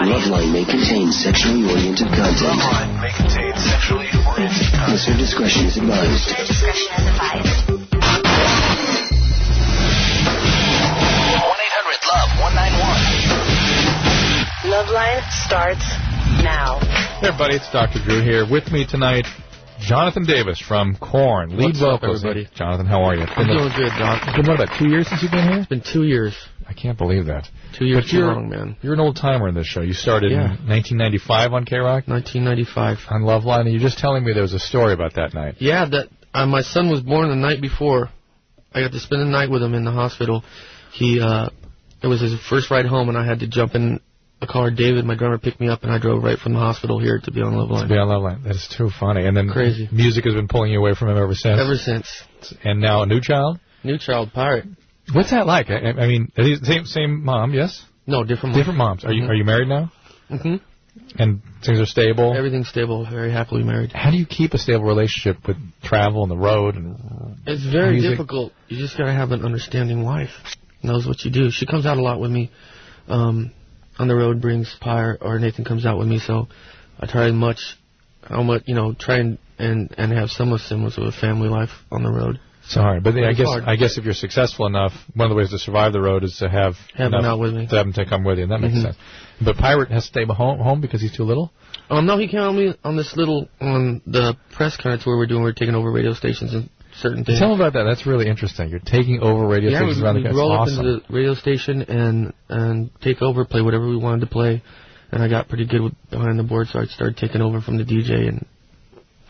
body. LoveLine may contain sexually oriented content. LoveLine may contain sexually oriented content. Listener discretion is advised. Listener discretion is advised. 1-800-LOVE-191. LoveLine starts now. Hey everybody, it's Dr. Drew here. With me tonight, Jonathan Davis from Korn, lead vocals. Everybody? Jonathan, how are you? I'm doing good, Doc. It's been, what, about 2 years since you've been here? It's been 2 years. I can't believe that. 2 years but too long, man. You're an old-timer in this show. You started in 1995 on K-Rock? 1995. On LoveLine, and you're just telling me there was a story about that night. Yeah, that my son was born the night before. I got to spend the night with him in the hospital. It was his first ride home, and I had to jump in a car. David, my drummer, picked me up, and I drove right from the hospital here to be on LoveLine. To be on LoveLine. That is too funny. And then crazy. Music has been pulling you away from him ever since? Ever since. And now a new child? New child, Pirate. What's that like? I mean, are these same mom, yes? No, different moms. Different moms. Are you married now? Mm-hmm. And things are stable? Everything's stable. Very happily married. How do you keep a stable relationship with travel and the road and It's very music? difficult. You just got to have an understanding wife. Knows what you do. She comes out a lot with me. On the road, brings Pyre, or Nathan comes out with me, so I try try and have some semblance of a family life on the road. Sorry, but I guess if you're successful enough, one of the ways to survive the road is to have him out with me. To have him to come with you, and that makes sense. But Pirate has to stay home because he's too little? No, he came on me on the press kind of tour we're doing. We're taking over radio stations and certain things. Tell me about that. That's really interesting. You're taking over radio stations around the country. We roll awesome. up into the radio station and take over, play whatever we wanted to play. And I got pretty good behind the board, so I started taking over from the DJ, and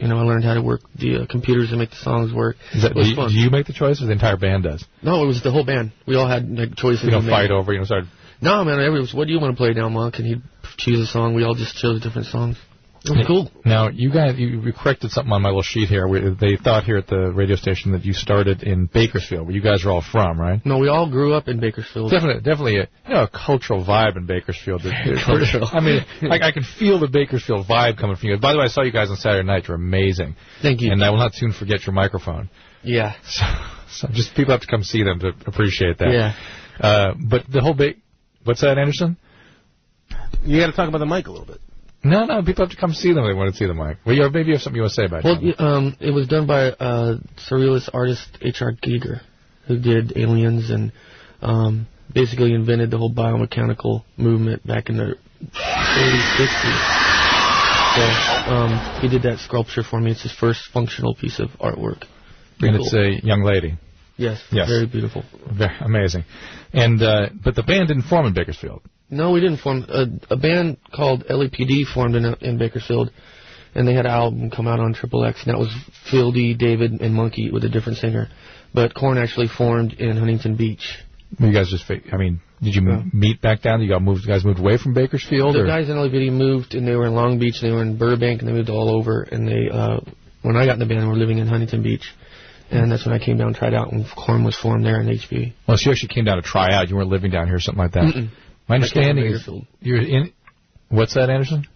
I learned how to work the computers to make the songs work. It was fun. Do you make the choice, or the entire band does? No, it was the whole band. We all had choices. You don't fight over, No, man. What do you want to play now, Monk? And he'd choose a song. We all just chose different songs. It was cool. Now, you guys, you corrected something on my little sheet here. They thought here at the radio station that you started in Bakersfield, where you guys are all from, right? No, we all grew up in Bakersfield. Definitely a cultural vibe in Bakersfield. I mean, I can feel the Bakersfield vibe coming from you. By the way, I saw you guys on Saturday night. You're amazing. Thank you. And I will not soon forget your microphone. Yeah. So just people have to come see them to appreciate that. Yeah. But the whole what's that, Anderson? You got to talk about the mic a little bit. No, people have to come see them if they want to see the mic. Well, maybe you have something you want to say about it. Well, it was done by surrealist artist H.R. Giger, who did Aliens and basically invented the whole biomechanical movement back in the early 60s. So he did that sculpture for me. It's his first functional piece of artwork. And it's a young lady. Yes. Very beautiful. Very amazing. And but the band didn't form in Bakersfield. No, we didn't form. A band called LLAD formed in Bakersfield, and they had an album come out on XXX, and that was Fieldy, David, and Monkey with a different singer. But Korn actually formed in Huntington Beach. You guys did you meet back down? You guys moved away from Bakersfield? The guys in LLAD moved, and they were in Long Beach, and they were in Burbank, and they moved all over. And when I got in the band, we were living in Huntington Beach. And that's when I came down and tried out, and Korn was formed there in HB. Well, so you actually came down to try out. You weren't living down here or something like that? Mm-mm. My understanding is you're in... What's that, Anderson?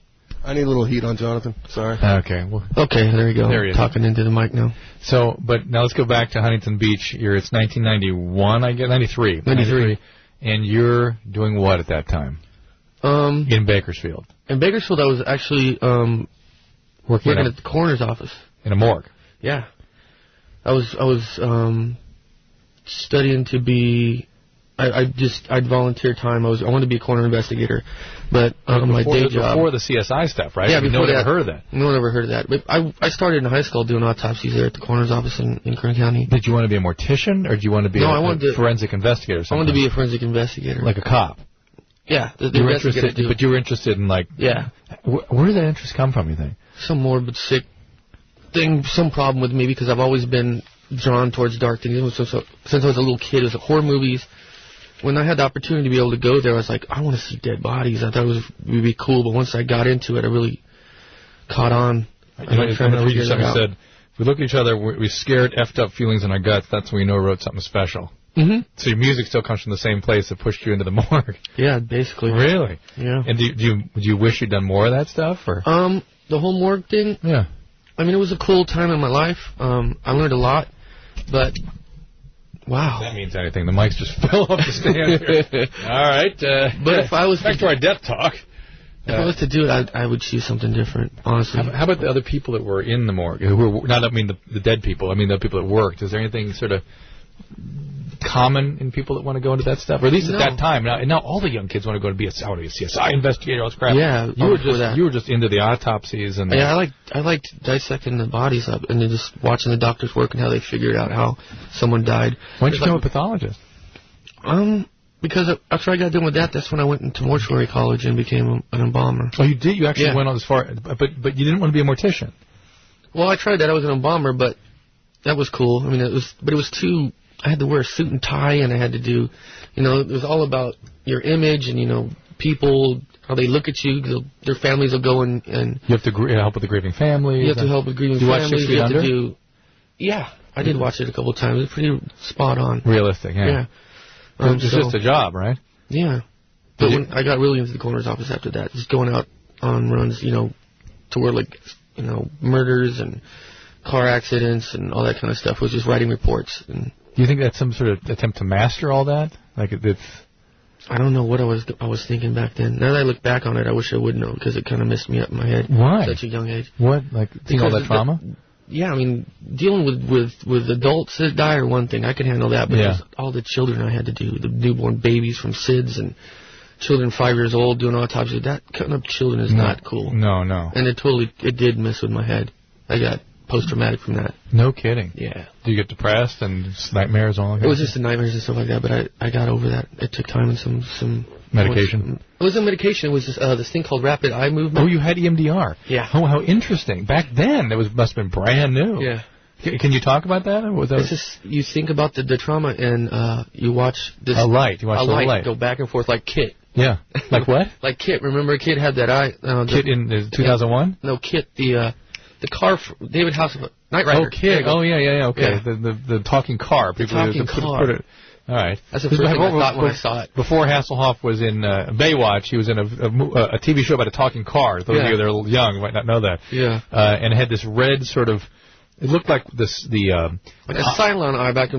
I need a little heat on Jonathan. Sorry. Okay. Well, okay, there you go. There he is. Talking into the mic now. So, but now let's go back to Huntington Beach. It's 1991, I guess, 93. 93. And you're doing what at that time? In Bakersfield. In Bakersfield, I was actually working at the coroner's office. In a morgue? Yeah. I was studying to be... I'd volunteer time. I wanted to be a coroner investigator, but my day job before the CSI stuff, right? Yeah, before no one ever heard of that. No one ever heard of that. But I started in high school doing autopsies there at the coroner's office in Kern County. Did you want to be a mortician, or did you want to be a forensic investigator? Or something? I wanted to be a forensic investigator, like a cop. Yeah, you were interested, but you were interested in Where did that interest come from? You think some morbid, sick thing, some problem with me because I've always been drawn towards dark things. Since I was a little kid, it was horror movies. When I had the opportunity to be able to go there, I was like, I want to see dead bodies. I thought it would be cool, but once I got into it, I really caught on. I'm going to read you something you said. If we look at each other, we scared, effed up feelings in our guts. That's when we know we wrote something special. Mm-hmm. So your music still comes from the same place that pushed you into the morgue. Yeah, basically. Really? Yeah. And do you wish you'd done more of that stuff? Or? The whole morgue thing? Yeah. I mean, it was a cool time in my life. I learned a lot, but... Wow. If that means anything. The mics just fell off the stand here. All right. But if I was back to our death talk. If I was to do it, I would choose something different, honestly. How about the other people that were in the morgue? Who were not, I mean, the dead people. I mean, the people that worked. Is there anything sort of common in people that want to go into that stuff? Or at least at that time. Now all the young kids want to go to be a CSI investigator, all this crap. Yeah, you were just into the autopsies and. Yeah, I liked dissecting the bodies up and then just watching the doctors work and how they figured out how someone died. Why did you become a pathologist? Because after I got done with that, that's when I went into mortuary college and became an embalmer. Oh, you did? You actually went on as far, but you didn't want to be a mortician. Well, I tried that. I was an embalmer, but that was cool. I mean, it was too. I had to wear a suit and tie, and I had to do, it was all about your image and people, how they look at you. Their families will go and you have to help with the grieving families. You have to help with grieving families. You watch 6 Feet Under? Yeah, I did watch it a couple of times. It was pretty spot on. Realistic, yeah. It's just a job, right? Yeah. But when I got really into the coroner's office after that, just going out on runs, to where murders and car accidents and all that kind of stuff, was just writing reports. And do you think that's some sort of attempt to master all that? Like it's. I don't know what I was thinking back then. Now that I look back on it, I wish I would know because it kind of messed me up in my head. Why? At such a young age. What? Like seeing all that trauma? Yeah, I mean, dealing with adults that die are one thing. I can handle that, but all the children I had to do, the newborn babies from SIDS and children 5 years old doing autopsies, that cutting up children is not cool. No. And it did mess with my head. I got post-traumatic from that. No kidding. Yeah. Do you get depressed and nightmares and all that? It was just the nightmares and stuff like that, but I got over that. It took time and some medication? It wasn't medication. It was this thing called rapid eye movement. Oh, you had EMDR? Yeah. Oh, how interesting. Back then, it must have been brand new. Yeah. Can you talk about that? It's just, you think about the trauma and you watch this. A light. You watch the light go back and forth like Kit. Yeah. Like what? Like Kit. Remember Kit had that eye? Kit in 2001? No, Kit. The car, David Hasselhoff, Knight Rider. Oh, Kit. Oh, yeah. Okay. Yeah. The talking car. People talking car. All right. That's the first thing I thought when I saw it. Before Hasselhoff was in Baywatch, he was in a TV show about a talking car. Those of you that are young might not know that. Yeah. And it had this red sort of. It looked like like a Cylon eye back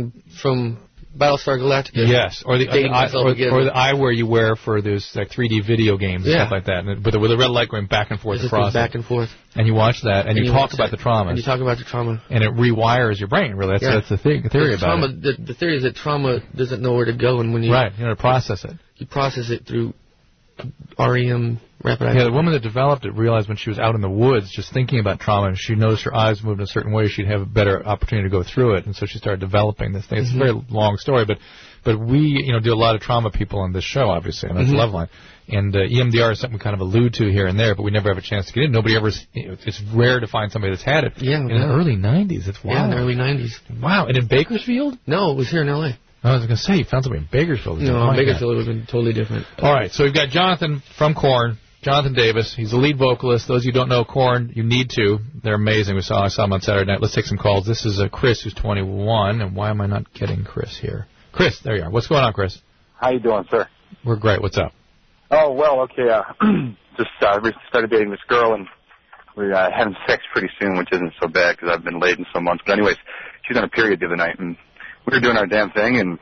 from Battlestar Galactica. Yes, or the eye where you wear for those like 3D video games and stuff like that, but with a red light going back and forth across. Back and forth. And you watch that, and you talk about the trauma. And you talk about the trauma. And it rewires your brain. Really, that's the theory about it. The theory is that trauma doesn't know where to go, and when you you know to process it. You process it through REM. Rapid eye. Yeah, the woman that developed it realized when she was out in the woods just thinking about trauma, and she noticed her eyes moved in a certain way, she'd have a better opportunity to go through it, and so she started developing this thing. It's a very long story, but we do a lot of trauma people on this show, obviously, and that's LoveLine. And EMDR is something we kind of allude to here and there, but we never have a chance to get in. Nobody ever. It's rare to find somebody that's had it. Yeah, in the early 90s. It's wild. Yeah, in the early 90s. Wow, and in Bakersfield? No, it was here in L.A. I was going to say, you found somebody in Bakersfield. No, Bakersfield would have been totally different. All right, so we've got Jonathan from Korn. Jonathan Davis, he's the lead vocalist. Those of you who don't know Korn, you need to. They're amazing. I saw them on Saturday night. Let's take some calls. This is Chris, who's 21. And why am I not getting Chris here? Chris, there you are. What's going on, Chris? How you doing, sir? We're great. What's up? Oh, well, okay. Just started dating this girl, and we're having sex pretty soon, which isn't so bad because I've been late in some months. But anyways, she's on a period the other night, and we were doing our damn thing, and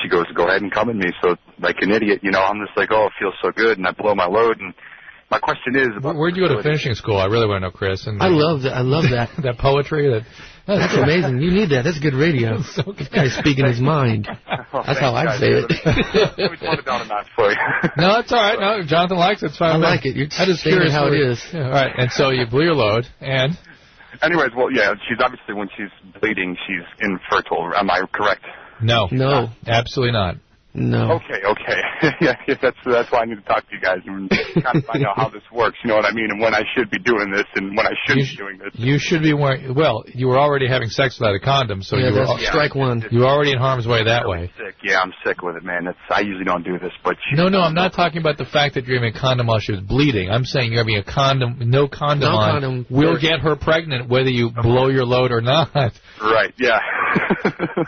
she goes, go ahead and come at me. So, like an idiot, I'm just like, oh, it feels so good, and I blow my load, and my question is... Where'd you go to finishing school? I really want to know, Chris. And I love that. That poetry. That's amazing. You need that. That's good radio. This guy's speaking his mind. That's how I say it. Let me tone it down a notch for you. No, it's all right. No, if Jonathan likes it, it's fine. I like it. You're just curious how it is. Yeah, all right. And so you blew your load, and... Anyways, well, yeah, she's obviously, when she's bleeding, she's infertile. Am I correct? No. No. Absolutely not. No. Okay. Yeah, that's why I need to talk to you guys and kind of find out how this works, you know what I mean, and when I should be doing this and when I shouldn't be doing this. You should be wearing, well, you were already having sex without a condom, so you were... strike one. You were already in harm's way that way. Sick. Yeah, I'm sick with it, man. I usually don't do this, but... No, I'm not talking about the fact that you're having a condom while she was bleeding. I'm saying you're having a condom, no condom will get her pregnant whether you blow your load or not. Right, yeah.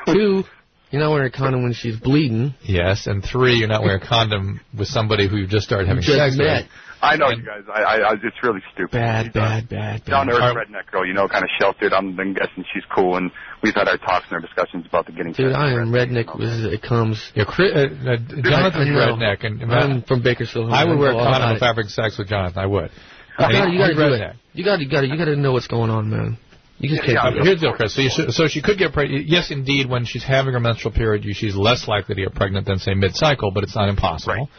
2, You're not wearing a condom when she's bleeding. Yes, and 3, you're not wearing a condom with somebody who you just started having sex with. I know you guys. I it's really stupid. Bad. Down to earth redneck girl, kind of sheltered. I'm guessing she's cool, and we've had our talks and our discussions about the getting. Dude, I am redneck as it comes. Yeah, Jonathan's redneck, and I'm from Bakersfield. I would wear a condom if having sex with Jonathan. I would. You gotta do it. You gotta know what's going on, man. You just can't. Here's the deal, Chris. So she could get pregnant. Yes, indeed, when she's having her menstrual period, she's less likely to get pregnant than, say, mid-cycle, but it's not impossible. Right.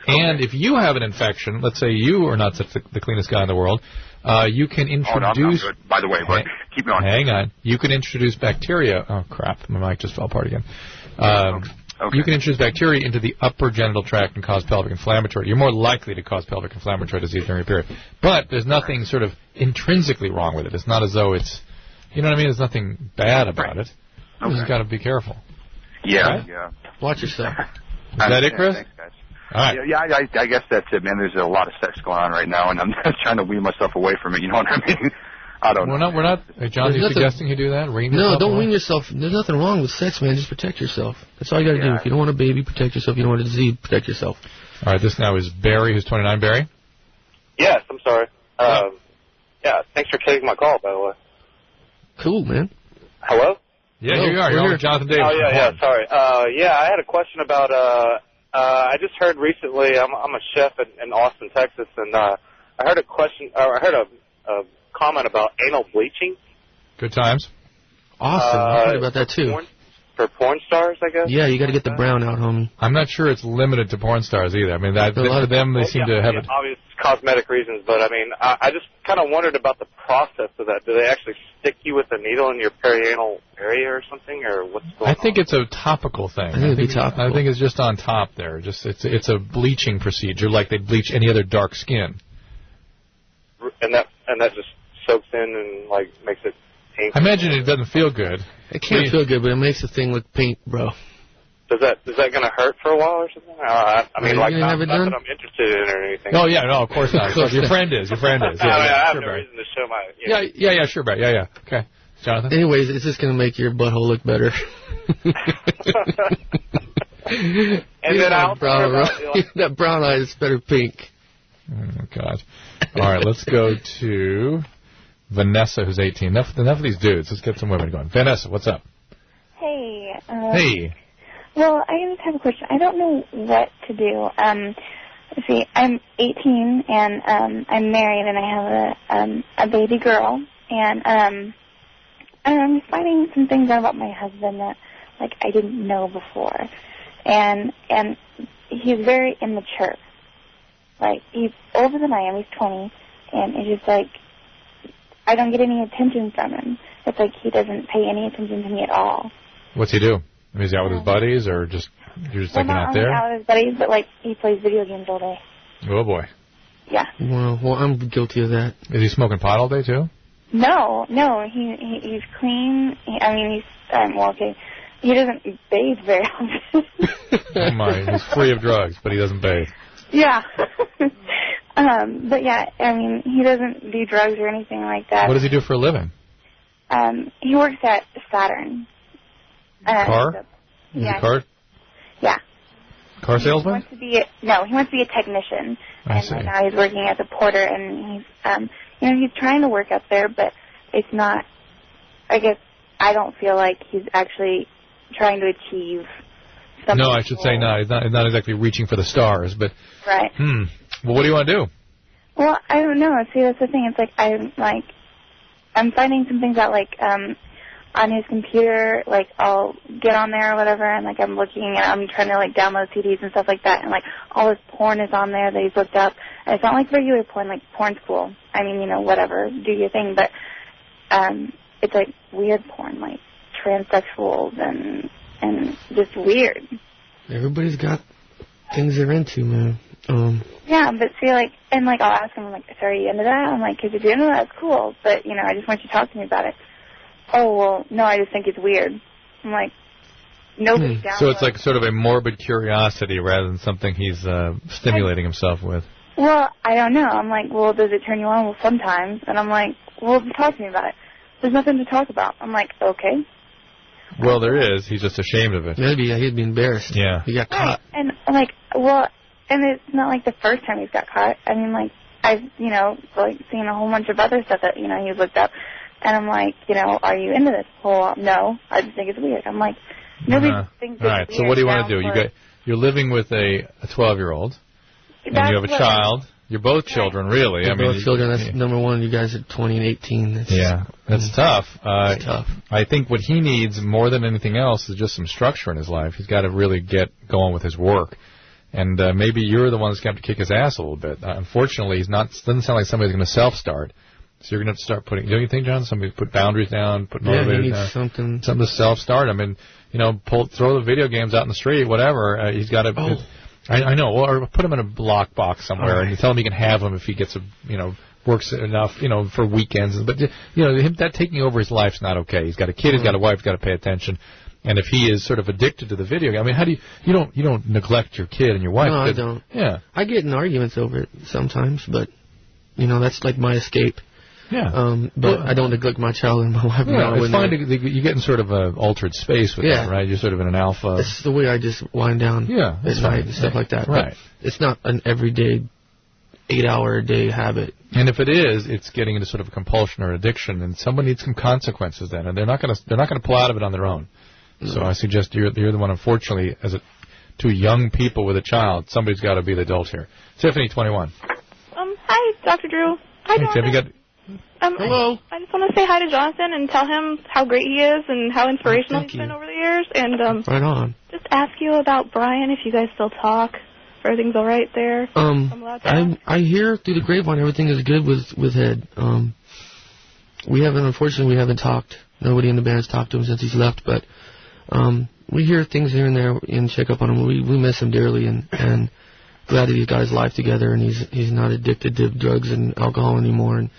And if you have an infection, let's say you are not such the cleanest guy in the world, you can introduce... Oh, no, good, by the way, but keep going. Hang on. You can introduce bacteria... Oh, crap. My mic just fell apart again. You can introduce bacteria into the upper genital tract and cause pelvic inflammatory. You're more likely to cause pelvic inflammatory disease during your period. But there's nothing sort of intrinsically wrong with it. It's not as though it's... You know what I mean? There's nothing bad about it. You just got to be careful. Yeah, right? yeah. Watch yourself. Is that it, Chris? Thanks, guys. All right. Yeah, I guess that's it, man. There's a lot of sex going on right now, and I'm just trying to wean myself away from it. You know what I mean? I don't know. We're not. John, are you suggesting you do that? No, don't wean yourself. There's nothing wrong with sex, man. Just protect yourself. That's all you got to do. If you don't want a baby, protect yourself. If you don't want a disease, protect yourself. All right, this now is Barry, who's 29. Barry? Yes, I'm sorry. Yeah, thanks for taking my call, by the way. Cool, man. Hello? Yeah, here you are. You're on with Jonathan Davis. Oh, yeah, sorry. I had a question about, I just heard recently, I'm a chef in Austin, Texas, and I heard a comment about anal bleaching. Good times. Awesome. I heard about that, too. For porn stars, I guess? Yeah, you got to get the brown out, homie. I'm not sure it's limited to porn stars either. I mean, for them, they seem to have it. Obvious cosmetic reasons, but I mean, I just kind of wondered about the process of that. Do they actually stick you with a needle in your perianal area or something, or what's going on? I think it's a topical thing. I think it's just on top there. Just it's a bleaching procedure, like they bleach any other dark skin. And that just soaks in and like makes it pink. I imagine it doesn't feel good. It can't feel good, but it makes the thing look pink, bro. Is that gonna hurt for a while or something? I mean, like not that I'm interested in or anything. Oh yeah, no, of course not. Your friend is. Yeah, I have no reason to show my. Yeah, sure, Brad. Yeah. Okay, Jonathan. Anyways, it's just gonna make your butthole look better. And then I also that brown eye is better pink. Oh God. All right, let's go to Vanessa, who's 18. Enough of these dudes. Let's get some women going. Vanessa, what's up? Hey. Hey. Well, I just have a question. I don't know what to do. Let's see, I'm 18 and I'm married and I have a baby girl, and I'm just finding some things out about my husband that like I didn't know before, and he's very immature. Like he's older than I am. He's 20, and it's just like I don't get any attention from him. It's like he doesn't pay any attention to me at all. What's he do? I mean, is he out with his buddies, or you're just like not there? Not out with his buddies, but like he plays video games all day. Oh boy. Yeah. Well, I'm guilty of that. Is he smoking pot all day too? No, he's clean. He's okay. He doesn't bathe very often. Oh my, he's free of drugs, but he doesn't bathe. Yeah. But yeah, I mean, he doesn't do drugs or anything like that. What does he do for a living? He works at Saturn. Car? Yeah. Car? Yeah. Car salesman? He wants to be a technician. I see. Right now he's working as a porter, and he's, he's trying to work up there, but it's not, I guess, I don't feel like he's actually trying to achieve something. No, I should say not. He's not exactly reaching for the stars, but... Right. Well, what do you want to do? Well, I don't know. See, that's the thing. It's like, I'm finding some things out, like, on his computer, like, I'll get on there or whatever, and, like, I'm looking, and I'm trying to, like, download CDs and stuff like that, and, like, all this porn is on there that he's looked up. And it's not, like, regular porn, like, porn's cool. I mean, whatever, do your thing, but it's, like, weird porn, like, transsexuals and just weird. Everybody's got things they're into, man. Yeah, but see, like, and, like, I'll ask him, like, so are you into that? I'm like, if you're into that, it's cool, but, I just want you to talk to me about it. Oh, well, no, I just think it's weird. I'm like, nobody's down. So it's like sort of a morbid curiosity rather than something he's stimulating himself with. Well, I don't know. I'm like, well, does it turn you on? Well, sometimes. And I'm like, well, talk to me about it. There's nothing to talk about. I'm like, okay. Well, there is. He's just ashamed of it. Maybe, yeah, he'd be embarrassed. Yeah. He got caught. And and it's not like the first time he's got caught. I mean, like, I've, like, seen a whole bunch of other stuff that, he's looked up. And I'm like, are you into this? Well, no. I just think it's weird. I'm like, nobody thinks it's weird. All right, so what do you want to do? You're living with a 12-year-old, and you have a child. You're both children, really. You're both children. That's number one. You guys are 20 and 18. That's tough. It's tough. I think what he needs more than anything else is just some structure in his life. He's got to really get going with his work. And maybe you're the one that's going to have to kick his ass a little bit. Unfortunately, doesn't sound like somebody's going to self-start. So you're going to have to start putting, don't you think, John? Somebody put boundaries down, put motivators down. Something to self-start. I mean, throw the video games out in the street, whatever. He's got to... I know. Or put him in a lock box somewhere and tell him he can have them if he gets works enough, for weekends. But him that taking over his life's not okay. He's got a kid, he's got a wife, he's got to pay attention. And if he is sort of addicted to the video game, I mean, how do you don't neglect your kid and your wife? No, I don't. Yeah. I get in arguments over it sometimes, but that's like my escape. Yeah. But I don't neglect my child and my wife. Yeah, it's fine you get in sort of an altered space with that, right? You're sort of in an alpha. It's the way I just wind down at night and stuff like that. Right. But it's not an everyday 8-hour-a-day habit. And if it is, it's getting into sort of a compulsion or addiction, and someone needs some consequences then, and they're not going to pull out of it on their own. No. So I suggest you're the one. Unfortunately, two young people with a child, somebody's got to be the adult here. Tiffany, 21. Hi, Dr. Drew. Hi, Jonathan. Hello. I just want to say hi to Jonathan and tell him how great he is and how inspirational he's been over the years. And right on. Just ask you about Brian, if you guys still talk. If everything's all right there. I hear through the grapevine everything is good with Ed. Unfortunately, we haven't talked. Nobody in the band's talked to him since he's left, but we hear things here and there and check up on him. We miss him dearly and glad that he's got his life together and he's not addicted to drugs and alcohol anymore, and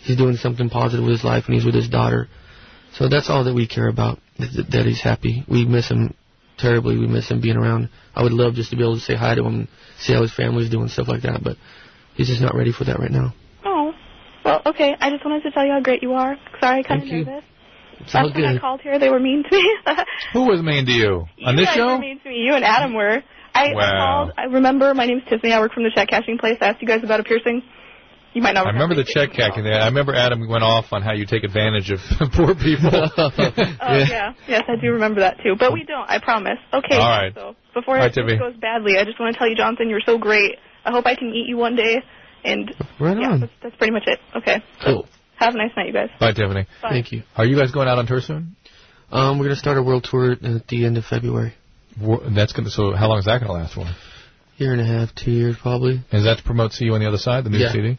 he's doing something positive with his life, and he's with his daughter. So that's all that we care about, that he's happy. We miss him terribly. We miss him being around. I would love just to be able to say hi to him and see how his family's doing, stuff like that, but he's just not ready for that right now. Oh, well, okay. I just wanted to tell you how great you are. Sorry, I kind of nervous. Last time I called here, they were mean to me. Who was mean to you? On this show? You guys were mean to me. You and Adam were. I called. I remember. My name's Tiffany. I work from the check cashing place. I asked you guys about a piercing. You might not remember. I remember the check cashing. I remember Adam went off on how you take advantage of poor people. Yeah. Yes, I do remember that too. But we don't. I promise. Okay. All right. So before it goes badly, I just want to tell you, Jonathan, you're so great. I hope I can meet you one day. And on. That's pretty much it. Okay. Cool. Have a nice night, you guys. Bye, Tiffany. Bye. Thank you. Are you guys going out on tour soon? We're going to start a world tour at the end of February. So how long is that going to last for? Year and a half, 2 years probably. Is that to promote See You on the Other Side, the new CD?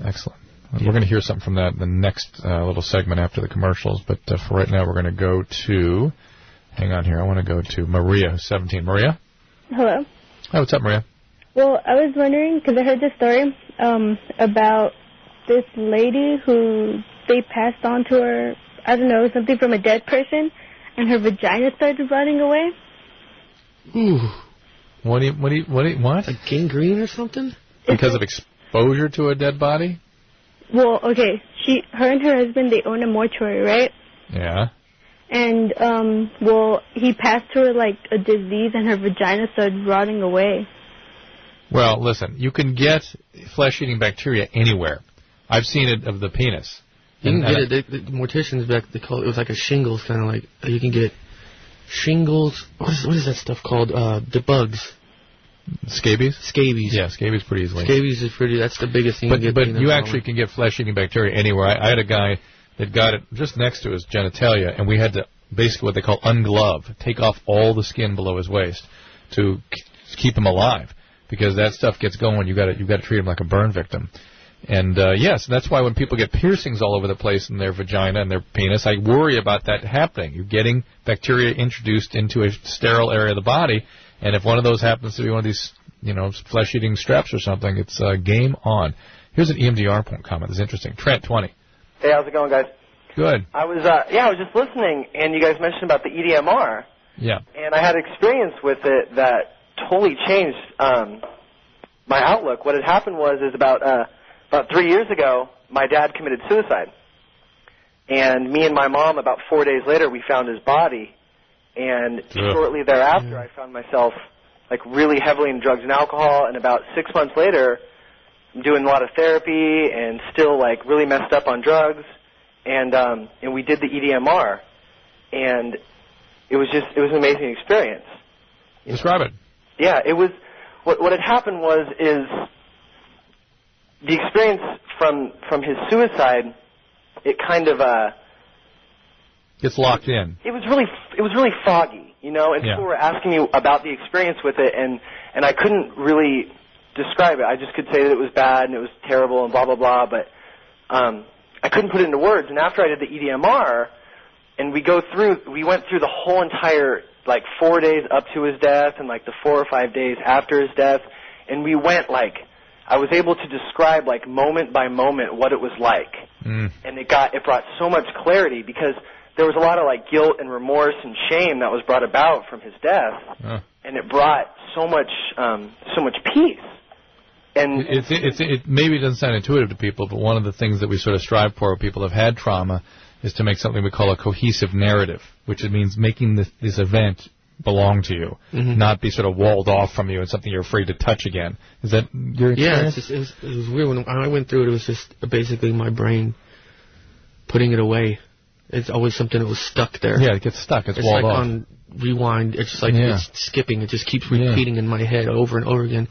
Excellent. We're going to hear something from that in the next little segment after the commercials. But for right now, we're going to go to... Hang on here. I want to go to Maria, who's 17. Maria? Hello. Hi, what's up, Maria? Well, I was wondering, because I heard this story about this lady who they passed on to her, I don't know, something from a dead person, and her vagina started rotting away. Ooh. What? Like gangrene or something? Because of exposure to a dead body? Well, okay. Her and her husband, they own a mortuary, right? Yeah. And, he passed her, like, a disease, and her vagina started rotting away. Well, listen, you can get flesh-eating bacteria anywhere. I've seen it of the penis. You can get it. The morticians back, they call it was like a shingles, kind of like, you can get shingles. What is that stuff called? The bugs. Scabies? Scabies. Yeah, scabies pretty easily. Scabies is pretty, that's the biggest thing you get. But you actually can get flesh-eating bacteria anywhere. I had a guy that got it just next to his genitalia, and we had to basically what they call unglove, take off all the skin below his waist to keep him alive, because that stuff gets going. You got to treat him like a burn victim. And yes, that's why when people get piercings all over the place in their vagina and their penis, I worry about that happening. You're getting bacteria introduced into a sterile area of the body, and if one of those happens to be one of these, flesh-eating straps or something, it's game on. Here's an EMDR comment. It's interesting. Trent, 20. Hey, how's it going, guys? Good. I was just listening, and you guys mentioned about the EDMR. Yeah. And I had experience with it that totally changed my outlook. What had happened is about 3 years ago, my dad committed suicide. And me and my mom, about 4 days later, we found his body And shortly thereafter, I found myself like really heavily in drugs and alcohol. And about 6 months later, I'm doing a lot of therapy and still like really messed up on drugs. And we did the EDMR, and it was an amazing experience. Describe it. Yeah, it was. What had happened is the experience from his suicide. It kind of gets locked in. It was really foggy, you know. And people were asking you about the experience with it, and I couldn't really describe it. I just could say that it was bad and it was terrible and blah blah blah, but I couldn't put it into words. And after I did the EDMR, and we went through the whole entire like 4 days up to his death and like the 4 or 5 days after his death, and we went like I was able to describe like moment by moment what it was like, and it brought so much clarity because there was a lot of like guilt and remorse and shame that was brought about from his death, and it brought so much peace. And it maybe doesn't sound intuitive to people, but one of the things that we sort of strive for when people have had trauma is to make something we call a cohesive narrative, which means making this event belong to you, not be sort of walled off from you and something you're afraid to touch again. Is that your experience? Yeah, it was weird. When I went through it, it was just basically my brain putting it away. It's always something that was stuck there. Yeah, it gets stuck. It's walled like off. on rewind. It's just like it's skipping. It just keeps repeating in my head over and over again.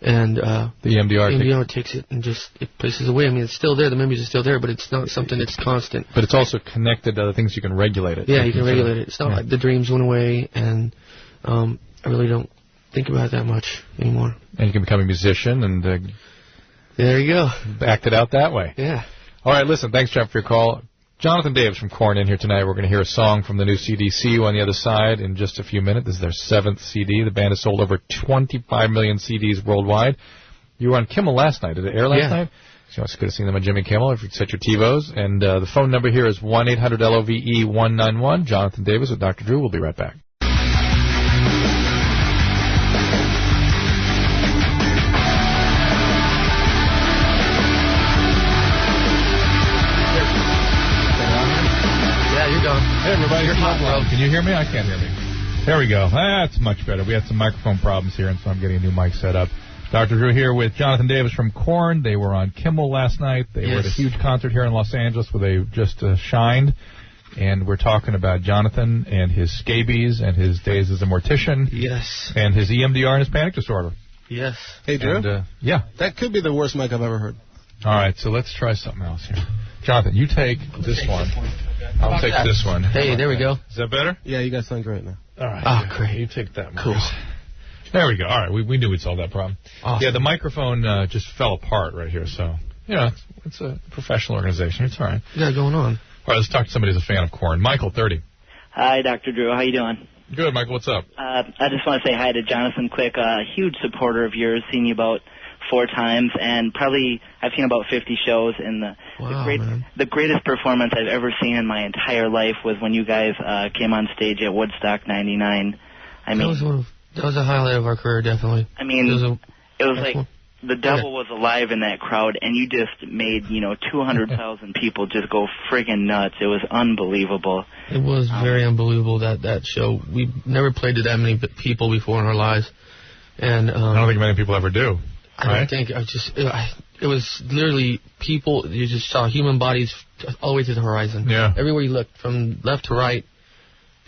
And the EMDR takes it and just it places away. I mean, it's still there. The memories are still there, but it's not something that's constant. But it's also connected to other things you can regulate it. Yeah, you can regulate it. It's not like the dreams went away, and I really don't think about it that much anymore. And you can become a musician and there you go. Act it out that way. Yeah. All right, listen, thanks, Jeff, for your call. Jonathan Davis from Korn in here tonight. We're going to hear a song from the new CD, See You on the Other Side, in just a few minutes. This is their 7th CD. The band has sold over 25 million CDs worldwide. You were on Kimmel last night. Did it air last night? So it's good to see them on Jimmy Kimmel if you set your TiVos. And the phone number here is 1-800-LOVE-191. Jonathan Davis with Dr. Drew. We'll be right back. Hey, everybody. Can you hear me? I can't hear me. There we go. That's much better. We had some microphone problems here, and so I'm getting a new mic set up. Dr. Drew here with Jonathan Davis from Korn. They were on Kimmel last night. They were at a huge concert here in Los Angeles where they just shined. And we're talking about Jonathan and his scabies and his days as a mortician. Yes. And his EMDR and his panic disorder. Yes. Hey, Drew? And, That could be the worst mic I've ever heard. All right, so let's try something else here. Jonathan, you take this one. I'll take this one. Hey, there we go. Is that better? Yeah, you guys sound great now. All right. Oh, great. You take that one. Cool. There we go. All right, we knew we'd solve that problem. Awesome. Yeah, the microphone just fell apart right here, so, it's a professional organization. It's all right. What you got going on? All right, let's talk to somebody who's a fan of Korn. Michael, 30. Hi, Dr. Drew. How you doing? Good, Michael. What's up? I just want to say hi to Jonathan quick. Huge supporter of yours. Seen you about 4 times, and probably I've seen about 50 shows. And the greatest performance I've ever seen in my entire life was when you guys came on stage at Woodstock '99. I mean, that was a highlight of our career, definitely. I mean, it was like the devil was alive in that crowd, and you just made 200,000 people just go friggin' nuts. It was unbelievable. It was very unbelievable that show. We never played to that many people before in our lives, and I don't think many people ever do. I don't think. It was literally people. You just saw human bodies all the way to the horizon. Yeah. Everywhere you looked, from left to right,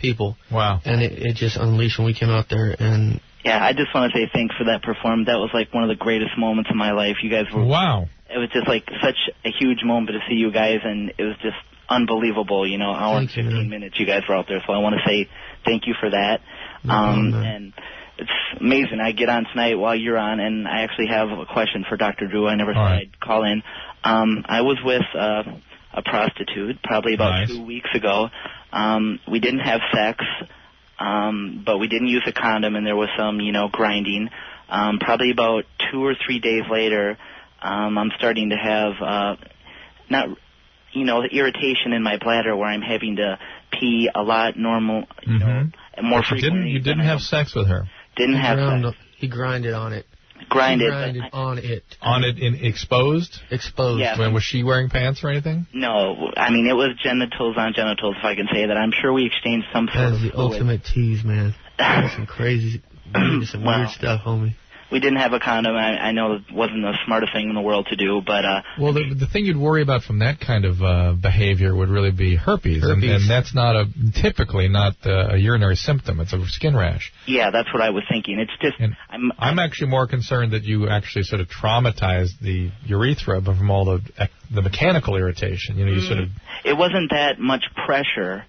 people. Wow. And it just unleashed when we came out there. And yeah, I just want to say thanks for that performance. That was like one of the greatest moments of my life. You guys were. Wow. It was just like such a huge moment to see you guys, and it was just unbelievable. Hour and 15 minutes you guys were out there. So I want to say thank you for that. And it's amazing. I get on tonight while you're on, and I actually have a question for Dr. Drew. I never thought I'd call in. I was with a prostitute probably about 2 weeks ago. We didn't have sex, but we didn't use a condom, and there was some, grinding. Probably about 2 or 3 days later, I'm starting to have the irritation in my bladder where I'm having to pee a lot more frequently. You didn't have sex with her. Didn't have sex. He grinded on it. grind it. Grinded on it. On it in exposed? Exposed. Yeah. When, was she wearing pants or anything? No, I mean, it was genitals on genitals, if I can say that. I'm sure we exchanged some sort That of is the fluid. ultimate tease, man. That's some crazy, some weird stuff, homie. We didn't have a condom. I know it wasn't the smartest thing in the world to do, but... Well, the thing you'd worry about from that kind of behavior would really be herpes. And that's not typically not a urinary symptom. It's a skin rash. Yeah, that's what I was thinking. It's just... I'm actually more concerned that you actually sort of traumatized the urethra from all the mechanical irritation. You sort of... It wasn't that much pressure.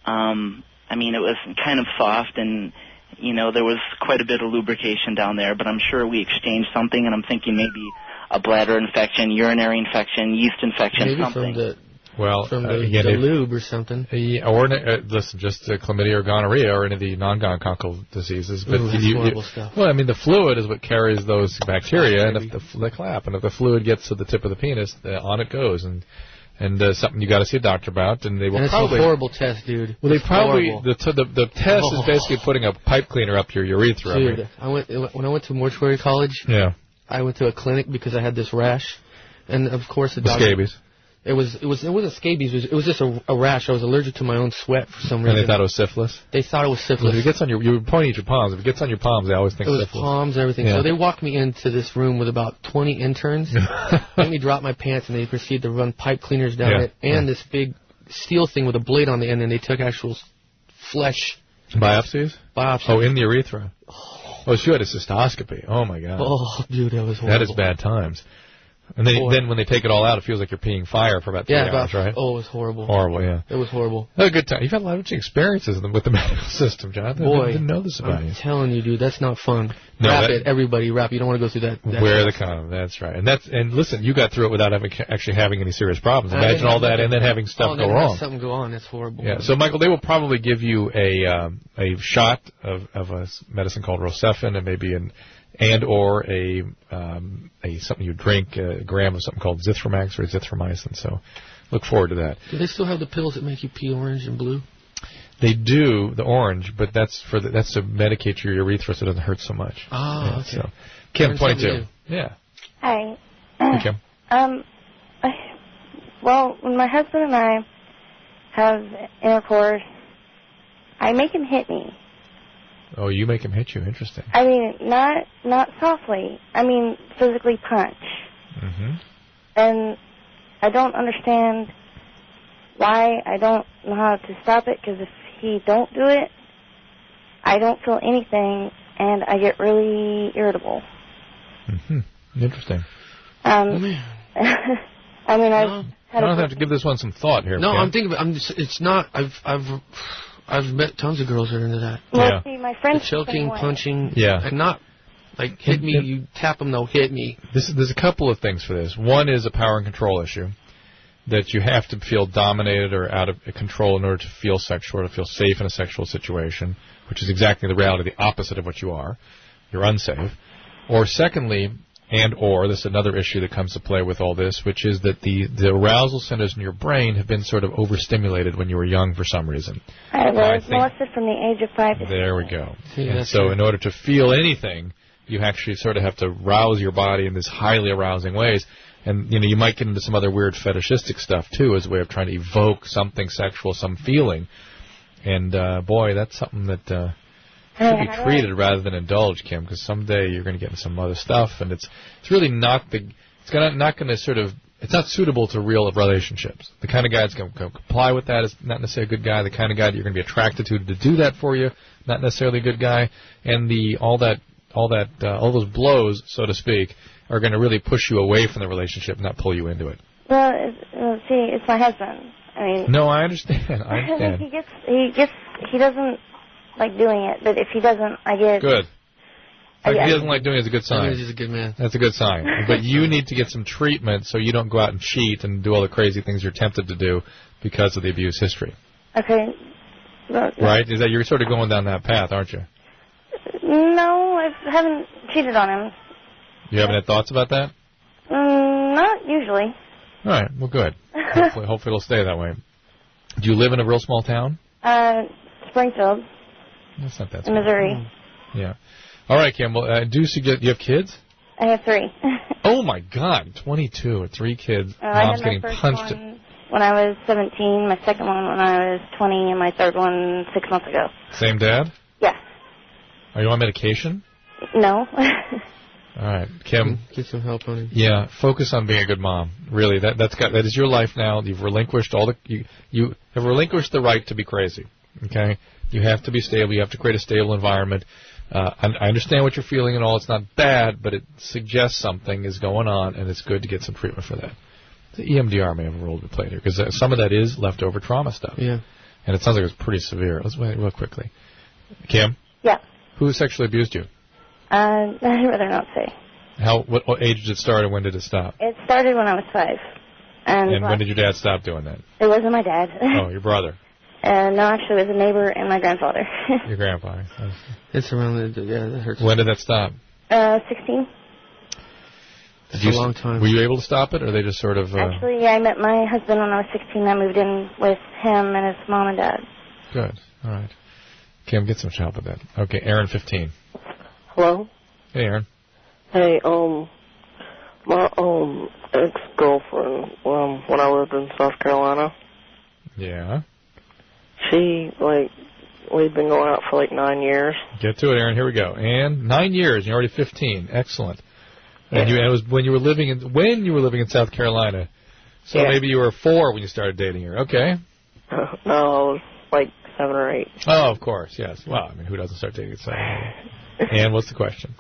I mean, it was kind of soft and... there was quite a bit of lubrication down there, but I'm sure we exchanged something, and I'm thinking maybe a bladder infection, urinary infection, yeast infection, maybe something. From the lube or something. Or listen, just chlamydia or gonorrhea or any of the non-gonococcal diseases. But Ooh, that's horrible stuff. Well, I mean, the fluid is what carries those bacteria, and if the clap, and if the fluid gets to the tip of the penis, on it goes, and something you got to see a doctor about, and they will and probably... it's a horrible test, dude. Well, they it's probably... horrible. The test is basically putting a pipe cleaner up your urethra. Dude, when I went to mortuary college, I went to a clinic because I had this rash, and of course the doctor... Scabies. It wasn't scabies. It was just a rash. I was allergic to my own sweat for some reason. And they thought it was syphilis? They thought it was syphilis. Well, if it gets on you were pointing at your palms. If it gets on your palms, they always think syphilis. It was palms and everything. Yeah. So they walked me into this room with about 20 interns, made me drop my pants, and they proceeded to run pipe cleaners down it, and this big steel thing with a blade on the end, and they took actual flesh. Biopsies? Biopsies. Oh, in the urethra. Oh, she had a cystoscopy. Oh, my God. Oh, dude, that was horrible. That is bad times. And then when they take it all out, it feels like you're peeing fire for about 3 hours, right? Oh, it was horrible. Horrible, yeah. It was horrible. That was a good time. You've had a lot of experiences with the medical system, Jonathan. Boy, I didn't know this about you. I'm telling you, dude, that's not fun. No, Wrap it, everybody, wrap. You don't want to go through that. Wear the condom. That's right. And listen, you got through it without actually having any serious problems. Imagine all that and then having stuff go wrong. Something go on. That's horrible. Yeah. So, Michael, they will probably give you a shot of a medicine called Rocephin and maybe or a something you drink, a gram of something called Zithromax or Zithromycin. So look forward to that. Do they still have the pills that make you pee orange and blue? They do, the orange, but that's to medicate your urethra so it doesn't hurt so much. Ah, okay. So, Kim, 22. Yeah. Hi. Hey, Kim. Well, when my husband and I have intercourse, I make him hit me. Oh, you make him hit you. Interesting. I mean, not softly. I mean, physically punch. Mm-hmm. And I don't understand why. I don't know how to stop it, because if he don't do it, I don't feel anything, and I get really irritable. Mm-hmm. Interesting. I mean, I don't have to give this one some thought here. No, Kim. I'm thinking. It's not. I've met tons of girls that are into that. Well, see, my friends the choking, punching, and not like hit me. You tap them, they'll hit me. There's a couple of things for this. One is a power and control issue, that you have to feel dominated or out of control in order to feel sexual, or to feel safe in a sexual situation, which is exactly the reality, the opposite of what you are. You're unsafe. Or secondly, this is another issue that comes to play with all this, which is that the arousal centers in your brain have been sort of overstimulated when you were young for some reason. I was molested from the age of 5 to 6. There we go. See, and so in order to feel anything, you actually sort of have to rouse your body in these highly arousing ways. And, you might get into some other weird fetishistic stuff, too, as a way of trying to evoke something sexual, some feeling. And, boy, that's something that should be treated rather than indulged, Kim, because someday you're going to get into some other stuff, and it's really not it's not suitable to real relationships. The kind of guy that's going to comply with that is not necessarily a good guy. The kind of guy that you're going to be attracted to do that for you, not necessarily a good guy. And all those blows, so to speak, are going to really push you away from the relationship, not pull you into it. Well, see, it's my husband. I mean. No, I understand. He doesn't like doing it, but if he doesn't, I get. Good. If he doesn't like doing it, it's a good sign. That means he's a good man. That's a good sign. But you need to get some treatment so you don't go out and cheat and do all the crazy things you're tempted to do because of the abuse history. Okay. Well, right? Is that you're sort of going down that path, aren't you? No, I haven't cheated on him. You haven't had thoughts about that? Not usually. All right. Well, good. Hopefully it'll stay that way. Do you live in a real small town? Springfield. That's not that small. Missouri. Yeah. All right, Kim. Well, do you have kids? I have 3. Oh, my God. 22, 3 kids. Mom's getting punched. When I was 17, my second one when I was 20, and my third one 6 months ago. Same dad? Yes. Are you on medication? No. All right, Kim. Get some help, honey. Yeah, focus on being a good mom. Really, that is your life now. You've relinquished you have relinquished the right to be crazy. Okay, you have to be stable. You have to create a stable environment. I understand what you're feeling and all. It's not bad, but it suggests something is going on, and it's good to get some treatment for that. The EMDR may have a role to play here because some of that is leftover trauma stuff. Yeah. And it sounds like it's pretty severe. Let's wait real quickly. Kim. Yeah. Who sexually abused you? I'd rather not say. What age did it start and when did it stop? It started when I was 5. And when did your dad stop doing that? It wasn't my dad. Oh, your brother. No, actually, it was a neighbor and my grandfather. Your grandfather. It's around that hurts. When did that stop? 16. That's a long time. Were you able to stop it, or they just sort of... Actually, yeah, I met my husband when I was 16. I moved in with him and his mom and dad. Good. All right. Kim, get some help with that. Okay, Aaron, 15. Hello? Hey, Aaron. Hey, my ex-girlfriend, when I lived in South Carolina. Yeah? She, we'd been going out for 9 years. Get to it, Aaron. Here we go. And 9 years, you're already 15. Excellent. And it was when you were living in South Carolina. So maybe you were 4 when you started dating her. Okay. No, I was 7 or 8. Oh, of course, yes. Well, I mean, who doesn't start dating at 7? And what's the question?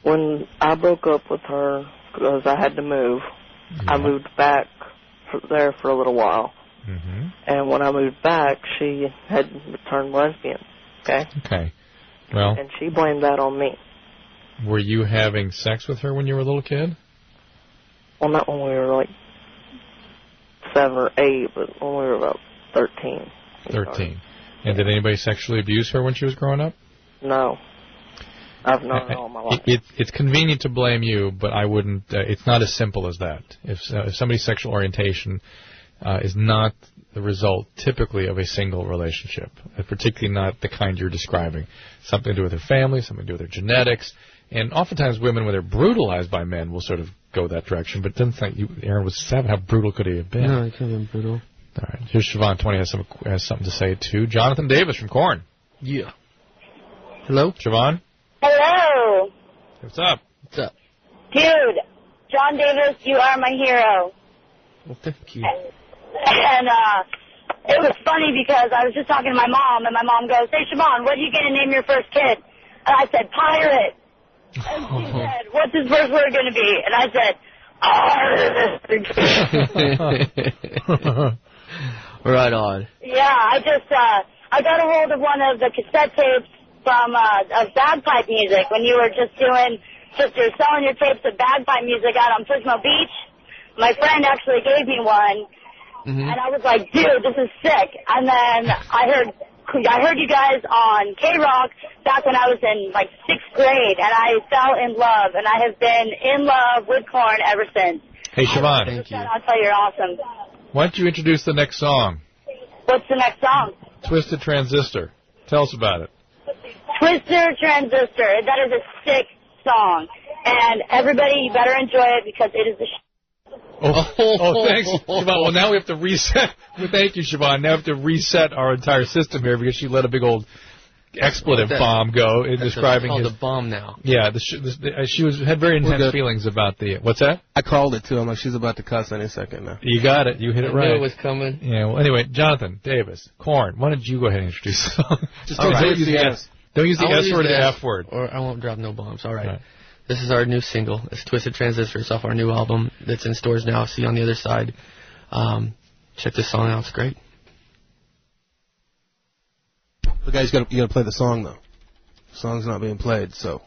When I broke up with her because I had to move, I moved back there for a little while. Mm-hmm. And when I moved back, she had turned lesbian. Okay. Okay. Well. And she blamed that on me. Were you having sex with her when you were a little kid? Well, not when we were 7 or 8, but when we were about 13. 13. And did anybody sexually abuse her when she was growing up? No. I've known it all my life. It's convenient to blame you, but I wouldn't. It's not as simple as that. If somebody's sexual orientation is not the result typically of a single relationship, particularly not the kind you're describing. Something to do with their family, something to do with their genetics. And oftentimes women, when they're brutalized by men, will sort of go that direction. But didn't think Aaron was 7. How brutal could he have been? No, he could have been brutal. All right. Here's Siobhan, 20, has something to say too. Jonathan Davis from Korn. Yeah. Hello? Siobhan? Hello. What's up? What's up? Dude, John Davis, you are my hero. Well, thank you. And it was funny because I was just talking to my mom, and my mom goes, "Hey, Siobhan, what are you going to name your first kid?" And I said, "Pirate." And she said, "What's his first word going to be?" And I said, Right on. Yeah, I got a hold of one of the cassette tapes from of bagpipe music when you were you're selling your tapes of bagpipe music out on Pismo Beach. My friend actually gave me one, and I was like, dude, this is sick. And then I heard you guys on K-Rock back when I was in 6th grade, and I fell in love, and I have been in love with Korn ever since. Hey, Siobhan. Thank you. I'll tell you, you're awesome. Why don't you introduce the next song? What's the next song? Twisted Transistor. Tell us about it. Twister Transistor. That is a sick song. And everybody, you better enjoy it because it is the Oh, thanks, Siobhan. Well, now we have to reset. Well, thank you, Siobhan. Now we have to reset our entire system here because she let a big old expletive bomb go in describing his... It's called a bomb now. Yeah, she had very intense feelings about the... What's that? I called it, too. I'm like, she's about to cuss any second now. You got it. You hit it right. I knew it was coming. Yeah, well, anyway, Jonathan Davis, Korn, why don't you go ahead and introduce the song? Just don't use the S. Don't use the S word or the F word. Or I won't drop no bombs. All right. This is our new single. It's Twisted Transistor. It's off our new album that's in stores now. See you on the other side. Check this song out. It's great. The guys, you gotta play the song, though. The song's not being played, so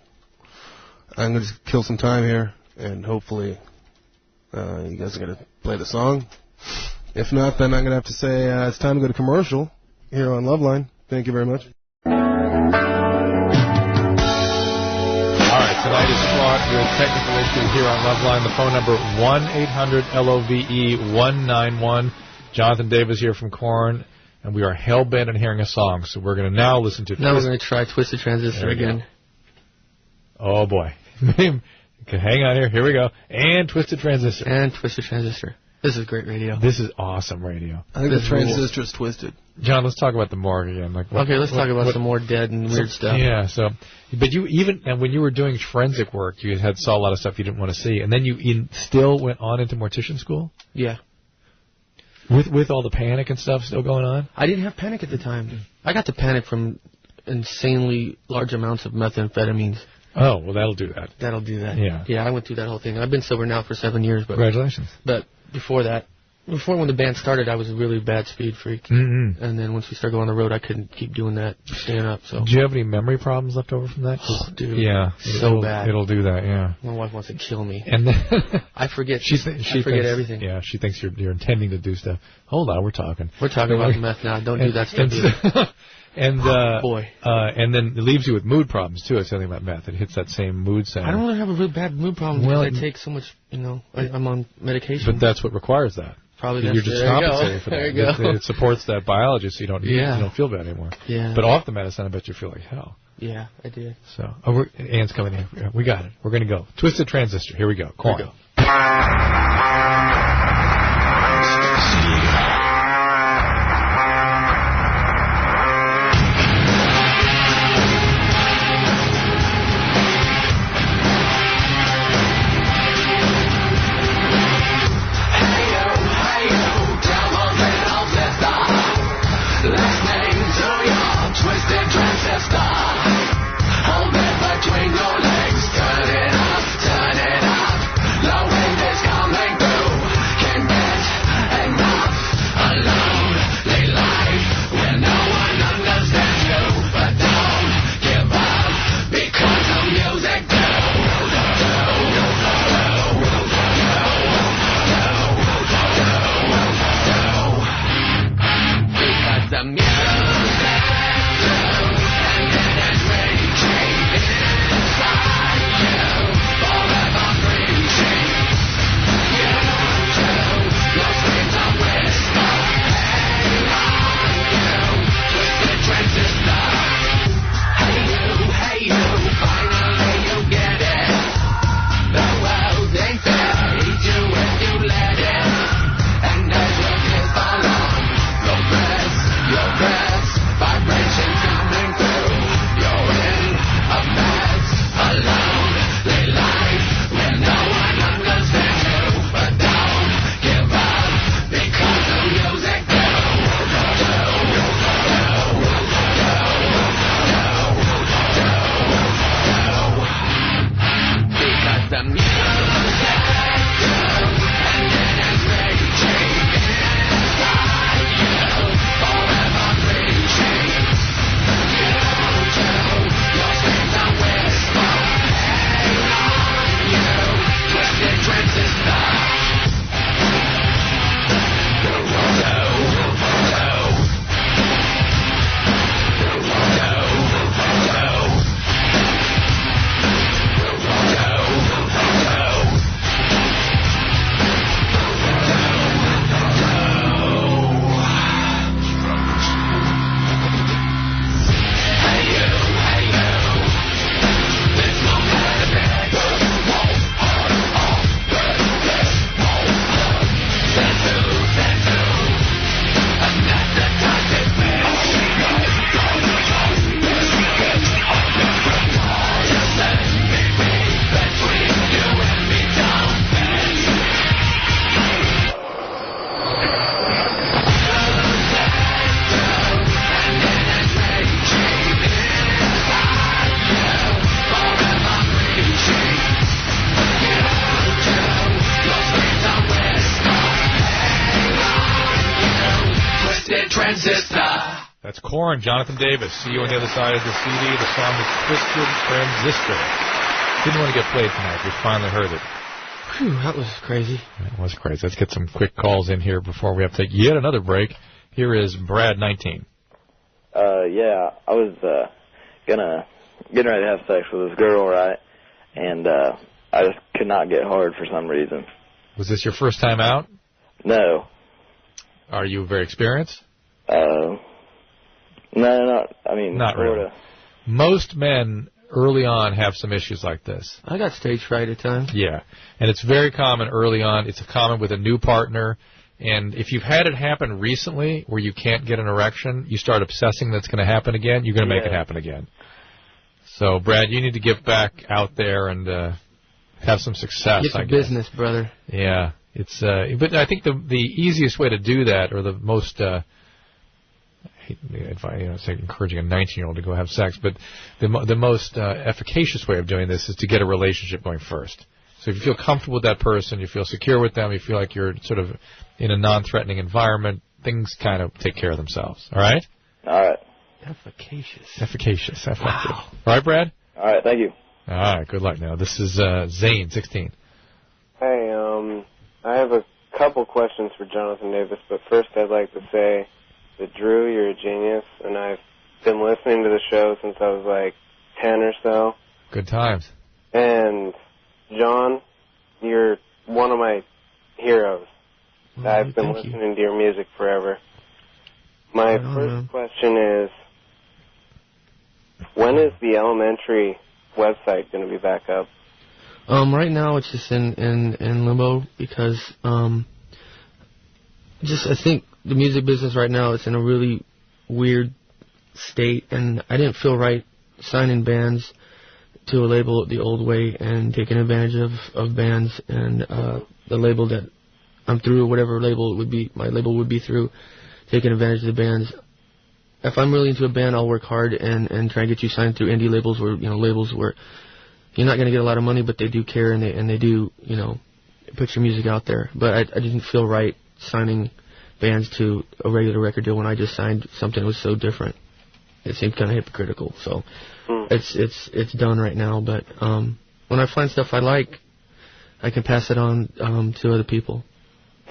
I'm going to just kill some time here, and hopefully you guys are going to play the song. If not, then I'm going to have to say it's time to go to commercial here on LoveLine. Thank you very much. Tonight is fraught with technical issues here on LoveLine. The phone number 1-800-LOVE-191. Jonathan Davis here from Korn, and we are hell-bent on hearing a song, so we're going to now listen to... Now we're going to try Twisted Transistor again. Oh, boy. Okay, hang on here. Here we go. And Twisted Transistor. And Twisted Transistor. This is great radio. This is awesome radio. I think the transistor is twisted. John, let's talk about the morgue again. Let's talk about some more dead and weird stuff. Yeah, but and when you were doing forensic work, you saw a lot of stuff you didn't want to see, and then you still went on into mortician school? Yeah. With all the panic and stuff still going on? I didn't have panic at the time. I got the panic from insanely large amounts of methamphetamines. Oh, well, that'll do that. That'll do that. Yeah. Yeah, I went through that whole thing. I've been sober now for 7 years. But Congratulations. But before when the band started, I was a really bad speed freak. Mm-hmm. And then once we started going on the road, I couldn't keep doing that, staying up. So. Do you have any memory problems left over from that? Oh, dude. Yeah. So bad. It'll do that, yeah. My wife wants to kill me. And then I forget. She forget everything. Yeah, she thinks you're intending to do stuff. Hold on, we're talking. We're talking about meth now. Don't do that stuff either. And boy. And then it leaves you with mood problems too. It's something about meth. It hits that same mood center. I don't really have a really bad mood problem because I take so much. I'm on medication. But that's what requires that. Probably you're just compensating for that. There you go. It supports that biology, so you don't feel bad anymore. Yeah. But off the medicine, I bet you feel like hell. Yeah, I did. So, Ann's coming in. Yeah, we got it. We're going to go. Twisted Transistor. Here we go. Korn. Here we go. That's Korn, Jonathan Davis. See you on the other side of the CD. The song is Twisted Transistor. Didn't want to get played tonight. We finally heard it. Whew, that was crazy. That was crazy. Let's get some quick calls in here before we have to take yet another break. Here is Brad, 19. Yeah, I was getting ready to have sex with this girl, right? And I just could not get hard for some reason. Was this your first time out? No. Are you very experienced? No, not. I mean, not sort really. of. Most men early on have some issues like this. I got stage fright at times. Yeah, and it's very common early on. It's common with a new partner. And if you've had it happen recently where you can't get an erection, you start obsessing that's going to happen again, you're going to make it happen again. So, Brad, you need to get back out there and have some success. Get to business, brother. Yeah. It's but I think the easiest way to do that, or the most if I say encouraging a 19-year-old to go have sex, but the most efficacious way of doing this is to get a relationship going first. So if you feel comfortable with that person, you feel secure with them, you feel like you're sort of in a non-threatening environment, things kind of take care of themselves. All right? All right. Efficacious. Effective. Wow. All right, Brad? All right, thank you. All right, good luck now. This is Zane, 16. Hey, I have a couple questions for Jonathan Davis, but first I'd like to say that, Drew, you're a genius, and I've been listening to the show since I was like 10 or so. Good times. And, John, you're one of my heroes. I've been listening to your music forever. My first question is, when is the elementary website going to be back up? Right now it's just in limbo because I think the music business right now is in a really weird state, and I didn't feel right signing bands to a label the old way and taking advantage of bands, and the label that I'm through, or whatever label it would be, my label would be through, taking advantage of the bands. If I'm really into a band, I'll work hard and try and get you signed through indie labels, where labels where you're not going to get a lot of money, but they do care and they do put your music out there. But I didn't feel right signing bands to a regular record deal when I just signed something that was so different. It seemed kind of hypocritical. So it's done right now. But when I find stuff I like, I can pass it on to other people.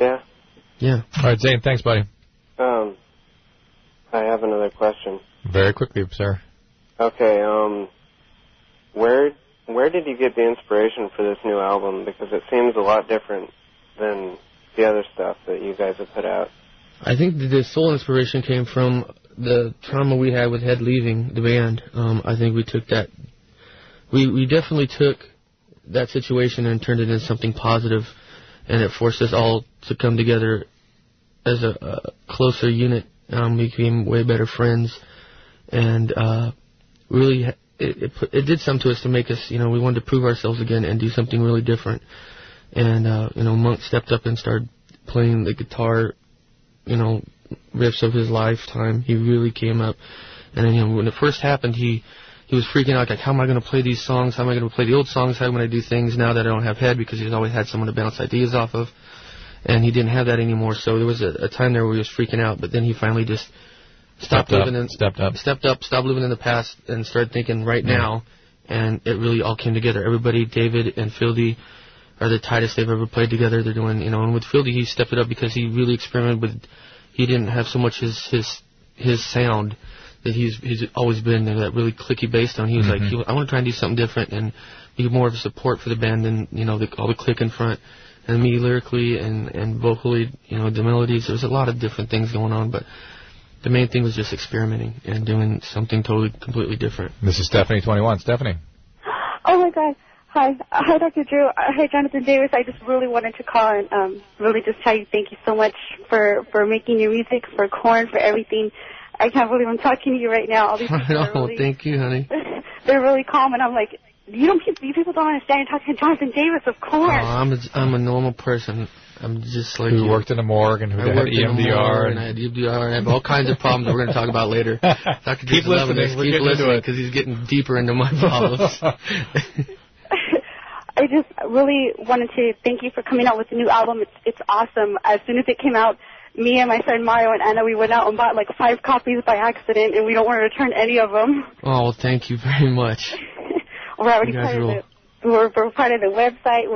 Yeah. Yeah. All right, Zane. Thanks, buddy. I have another question. Very quickly, sir. Okay. Where did you get the inspiration for this new album? Because it seems a lot different than the other stuff that you guys have put out. I think the sole inspiration came from the trauma we had with Head leaving the band. I think we took that. We definitely took that situation and turned it into something positive, and it forced us all to come together as a closer unit. We became way better friends, and really it did something to us to make us, we wanted to prove ourselves again and do something really different. And Monk stepped up and started playing the guitar, riffs of his lifetime. He really came up, and then when it first happened, he was freaking out, like, how am I going to play these songs? How am I going to play the old songs? How am I going to do things now that I don't have Head? Because he's always had someone to bounce ideas off of. And he didn't have that anymore, so there was a time there where he was freaking out, but then he finally just stepped up, stopped living in the past, and started thinking right now, and it really all came together. Everybody, David and Fieldy, are the tightest they've ever played together. They're doing, and with Fieldy, he stepped it up because he really experimented with, he didn't have so much his sound that he's always been there, that really clicky bass tone. He was like, I want to try and do something different and be more of a support for the band than, all the click in front. And me lyrically and vocally, the melodies, there's a lot of different things going on, but the main thing was just experimenting and doing something totally, completely different. This is Stephanie, 21. Stephanie. Oh, my God. Hi. Hi, Dr. Drew. Hi, Jonathan Davis. I just really wanted to call and really just tell you thank you so much for making your music, for Korn, for everything. I can't believe I'm talking to you right now. All these people are really, thank you, honey. They're really calm, and I'm like, you people don't understand. You're talking to Jonathan Davis of Korn. I'm a normal person. I'm just like who worked in a morgue and who had EMDR and I had EMDR and I have all kinds of problems that we're going to talk about later. Dr. Keep listening. Keep listening because he's getting deeper into my problems. I just really wanted to thank you for coming out with the new album. It's awesome. As soon as it came out, me and my friend Mario and Anna, we went out and bought like 5 copies by accident, and we don't want to return any of them. Oh, well, thank you very much. We're already part of we're part of the website.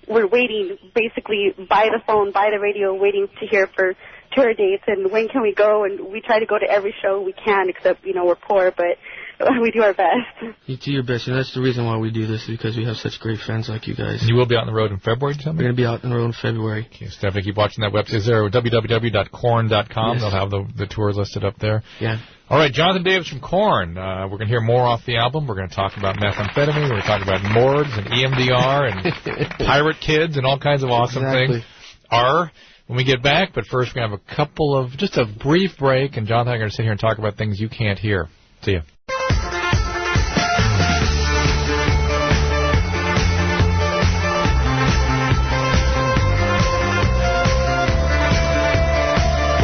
We're waiting, basically, by the phone, by the radio, waiting to hear for tour dates and when can we go. And we try to go to every show we can, except, we're poor. But we do our best. You do your best, and that's the reason why we do this, because we have such great fans like you guys. And you will be out on the road in February, tell me? We're going to be out on the road in February. Okay, so definitely keep watching that website. Is there www.korn.com? Yes. They'll have the tours listed up there. Yeah. All right, Jonathan Davis from Korn. We're going to hear more off the album. We're going to talk about methamphetamine. We're going to talk about morgues and EMDR and pirate kids and all kinds of awesome things. When we get back, but first we have just a brief break, and Jonathan and I are going to sit here and talk about things you can't hear. See ya.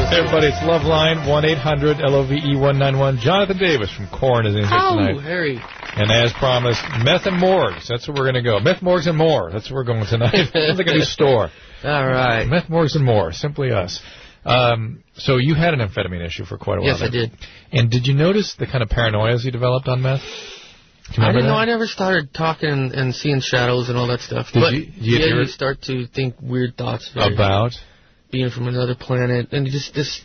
Hey everybody, it's LoveLine, 1-800-LOVE-191. Jonathan Davis from Korn is in here tonight. Oh, Harry. And as promised, meth and morgues. That's where we're going to go. Meth, morgues, and more. That's where we're going tonight. Sounds like a new store. All right. Meth, morgues, and more. Simply us. So you had an amphetamine issue for quite a while. Yes, I did. And did you notice the kind of paranoias you developed on meth? I didn't know. I never started talking and seeing shadows and all that stuff. But you start to think weird thoughts. About? Being from another planet. And just this,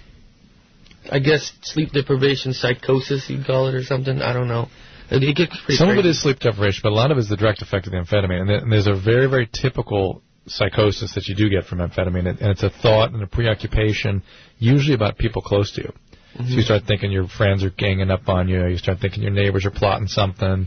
I guess, sleep deprivation psychosis, you'd call it, or something. I don't know. It gets pretty Some crazy. of it is sleep deprivation, but a lot of it is the direct effect of the amphetamine. And there's a very, very typical psychosis that you do get from amphetamine, and it's a thought and a preoccupation, usually about people close to you. Mm-hmm. So you start thinking your friends are ganging up on you. You start thinking your neighbors are plotting something.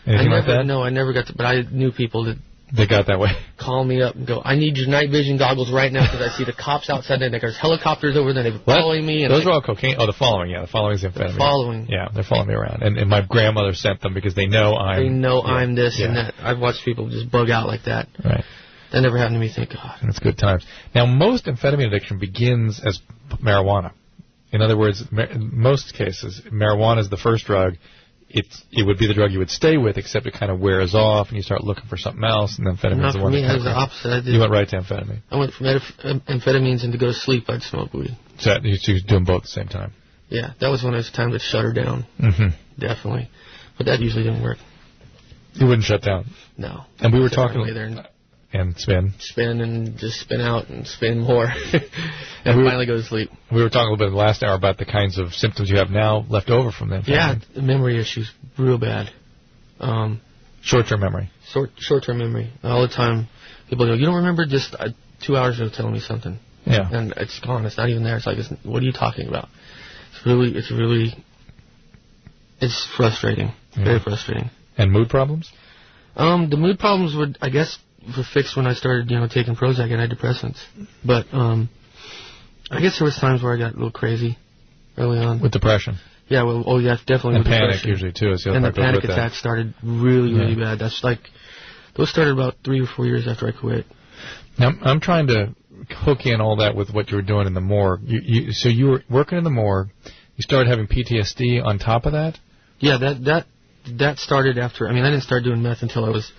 Anything like that? No, I never got to, but I knew people that... They got that way. Call me up and go, I need your night vision goggles right now because I see the cops outside and there's helicopters over there. They're following me. And those are all cocaine. Oh, the following, yeah. The following is amphetamine. The following. Yeah, they're following me around. And my grandmother sent them because they know I'm this and that. I've watched people just bug out like that. Right. That never happened to me, thank God. And it's good times. Now, most amphetamine addiction begins as marijuana. In other words, in most cases, marijuana is the first drug. It would be the drug you would stay with, except it kind of wears off, and you start looking for something else, and amphetamine is the one. For me, it was the opposite. You went right to amphetamine. I went from amphetamines, and to go to sleep, I'd smoke weed. So you were doing both at the same time? Yeah, that was one of those times that shut her down. Mm-hmm. Definitely. But that usually didn't work. You wouldn't shut down? No. And we were talking... And spin. Spin and just spin out and spin more. and finally go to sleep. We were talking a little bit in the last hour about the kinds of symptoms you have now left over from that. Yeah, memory issues, real bad. Short-term memory. Short-term memory. All the time, people go, you don't remember just 2 hours ago telling me something. Yeah. And it's gone. It's not even there. It's like, what are you talking about? It's frustrating. Yeah. Very frustrating. And mood problems? The mood problems were fixed when I started, taking Prozac antidepressants. But I guess there was times where I got a little crazy early on. With depression? Yeah, definitely and with panic depression. Usually, too. Is the other and part the panic with attacks started really bad. That's those started about 3 or 4 years after I quit. Now, I'm trying to hook in all that with what you were doing in the morgue. So you were working in the morgue. You started having PTSD on top of that? Yeah, that started after. I didn't start doing meth until I was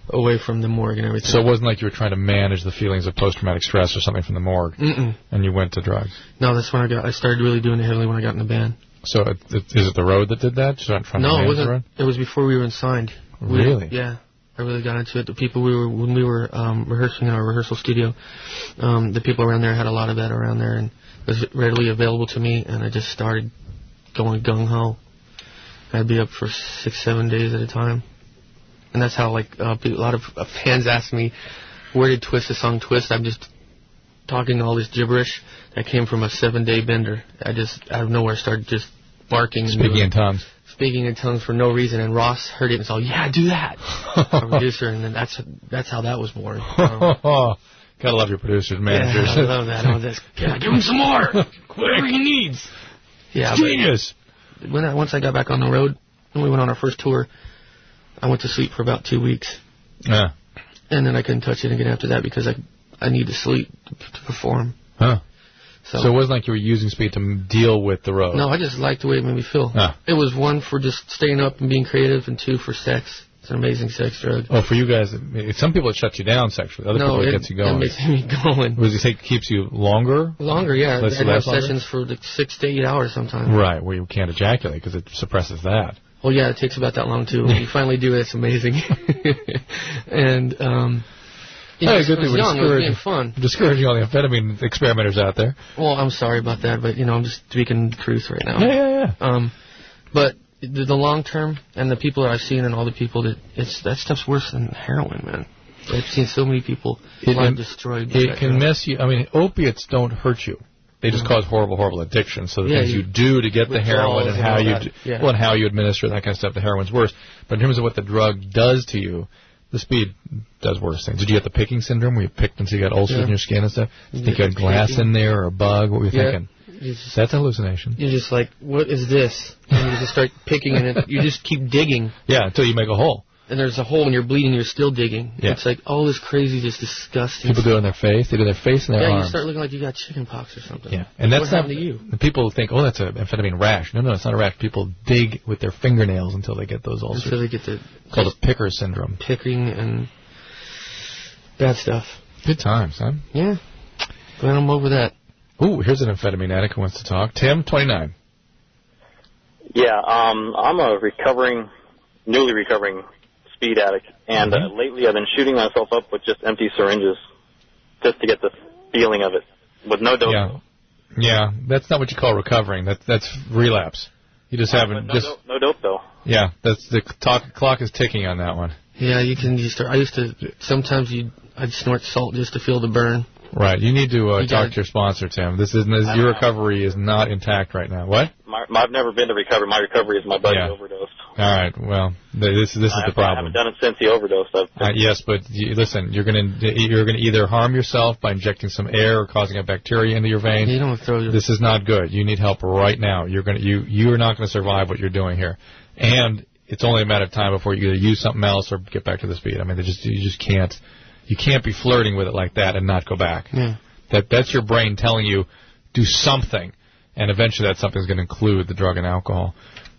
away from the morgue and everything. So it wasn't like you were trying to manage the feelings of post-traumatic stress or something from the morgue, and you went to drugs? No, that's when I started really doing it heavily when I got in the band. So is it the road that did that? No, it wasn't. It was before we were signed. Really? Yeah, I really got into it. The people when we were rehearsing in our rehearsal studio, the people around there had a lot of that around there, and it was readily available to me, and I just started going gung-ho. I'd be up for 6-7 days at a time. And that's how, a lot of fans ask me, where did the song Twist? I'm just talking all this gibberish that came from a 7-day bender. I just, out of nowhere, started just barking. Speaking in tongues. Speaking in tongues for no reason. And Ross heard it and said, yeah, do that. Our producer, and then that's how that was born. Gotta love your producers, managers. Yeah, I love that. I was just, give him some more. Whatever he needs. Yeah, genius. Once I got back on the road, when we went on our first tour, I went to sleep for about 2 weeks. Yeah. And then I couldn't touch it again after that because I need to sleep to perform. Huh. So it wasn't like you were using speed to deal with the road? No, I just liked the way it made me feel. Ah. It was 1 for just staying up and being creative, and 2 for sex. It's an amazing sex drug. Oh, for you guys, some people it shuts you down sexually. Other people it gets you going. It makes me going. Was it say it keeps you longer? Longer, yeah. I have sessions for 6 to 8 hours sometimes. Right, where you can't ejaculate because it suppresses that. Well, yeah, it takes about that long, too. When you finally do it, it's amazing. And, good thing it was being fun. Discouraging all the amphetamine experimenters out there. Well, I'm sorry about that, but, I'm just speaking the truth right now. Yeah. But the long term and the people that I've seen and all the people that stuff's worse than heroin, man. I've seen so many people destroyed. It can mess you. I mean, opiates don't hurt you. They just cause horrible, horrible addiction. So the things you do to get the heroin and how and how you administer that kind of stuff, the heroin's worse. But in terms of what the drug does to you, the speed does worse things. Did you get the picking syndrome where you picked until you got ulcers in your skin and stuff? Did you think you had glass in there or a bug? What were you thinking? That's a hallucination. You're just like, what is this? And you just start picking in it. You just keep digging. Yeah, until you make a hole. And there's a hole and you're bleeding, you're still digging. Yeah. It's like all this crazy, just disgusting. People do it on their face. They do their face and their arms. You start looking like you got chicken pox or something. Yeah, and that's what happened to you? People think, oh, that's an amphetamine rash. No, it's not a rash. People dig with their fingernails until they get those ulcers. Until they get the... It's called a picker syndrome. Picking and bad stuff. Good times, huh? Yeah. Glad I'm over that. Ooh, here's an amphetamine addict who wants to talk. Tim, 29. Yeah, I'm a newly recovering speed addict, and lately I've been shooting myself up with just empty syringes just to get the feeling of it, with no dope. Yeah, that's not what you call recovering. That's relapse. You just haven't... No dope, though. Yeah, that's the clock is ticking on that one. Yeah, you can just... I used to... Sometimes I'd snort salt just to feel the burn. Right. You need to talk to your sponsor, Tim. Your recovery is not intact right now. What? I've never been to recovery. My recovery is my buddy overdosed. All right. Well, this is the problem. I haven't done it since he overdosed. Yes, but listen, you're gonna either harm yourself by injecting some air or causing a bacteria into your vein. You don't throw your... This is not good. You need help right now. You're not going to survive what you're doing here, and it's only a matter of time before you either use something else or get back to the speed. I mean, you just can't. You can't be flirting with it like that and not go back. Yeah. That's your brain telling you, do something, and eventually that something's going to include the drug and alcohol.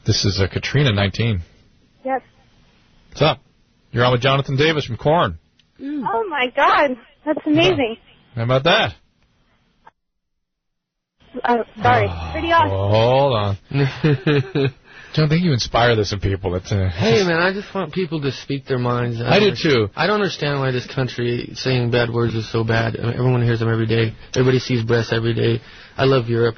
This is Katrina, 19. Yes. What's up? You're on with Jonathan Davis from Korn. Oh, my God. That's amazing. How about that? Sorry. Pretty awesome. Hold on. Don't think you inspire this in people. Hey, man, I just want people to speak their minds. I do, too. I don't understand why this country saying bad words is so bad. I mean, everyone hears them every day. Everybody sees breasts every day. I love Europe.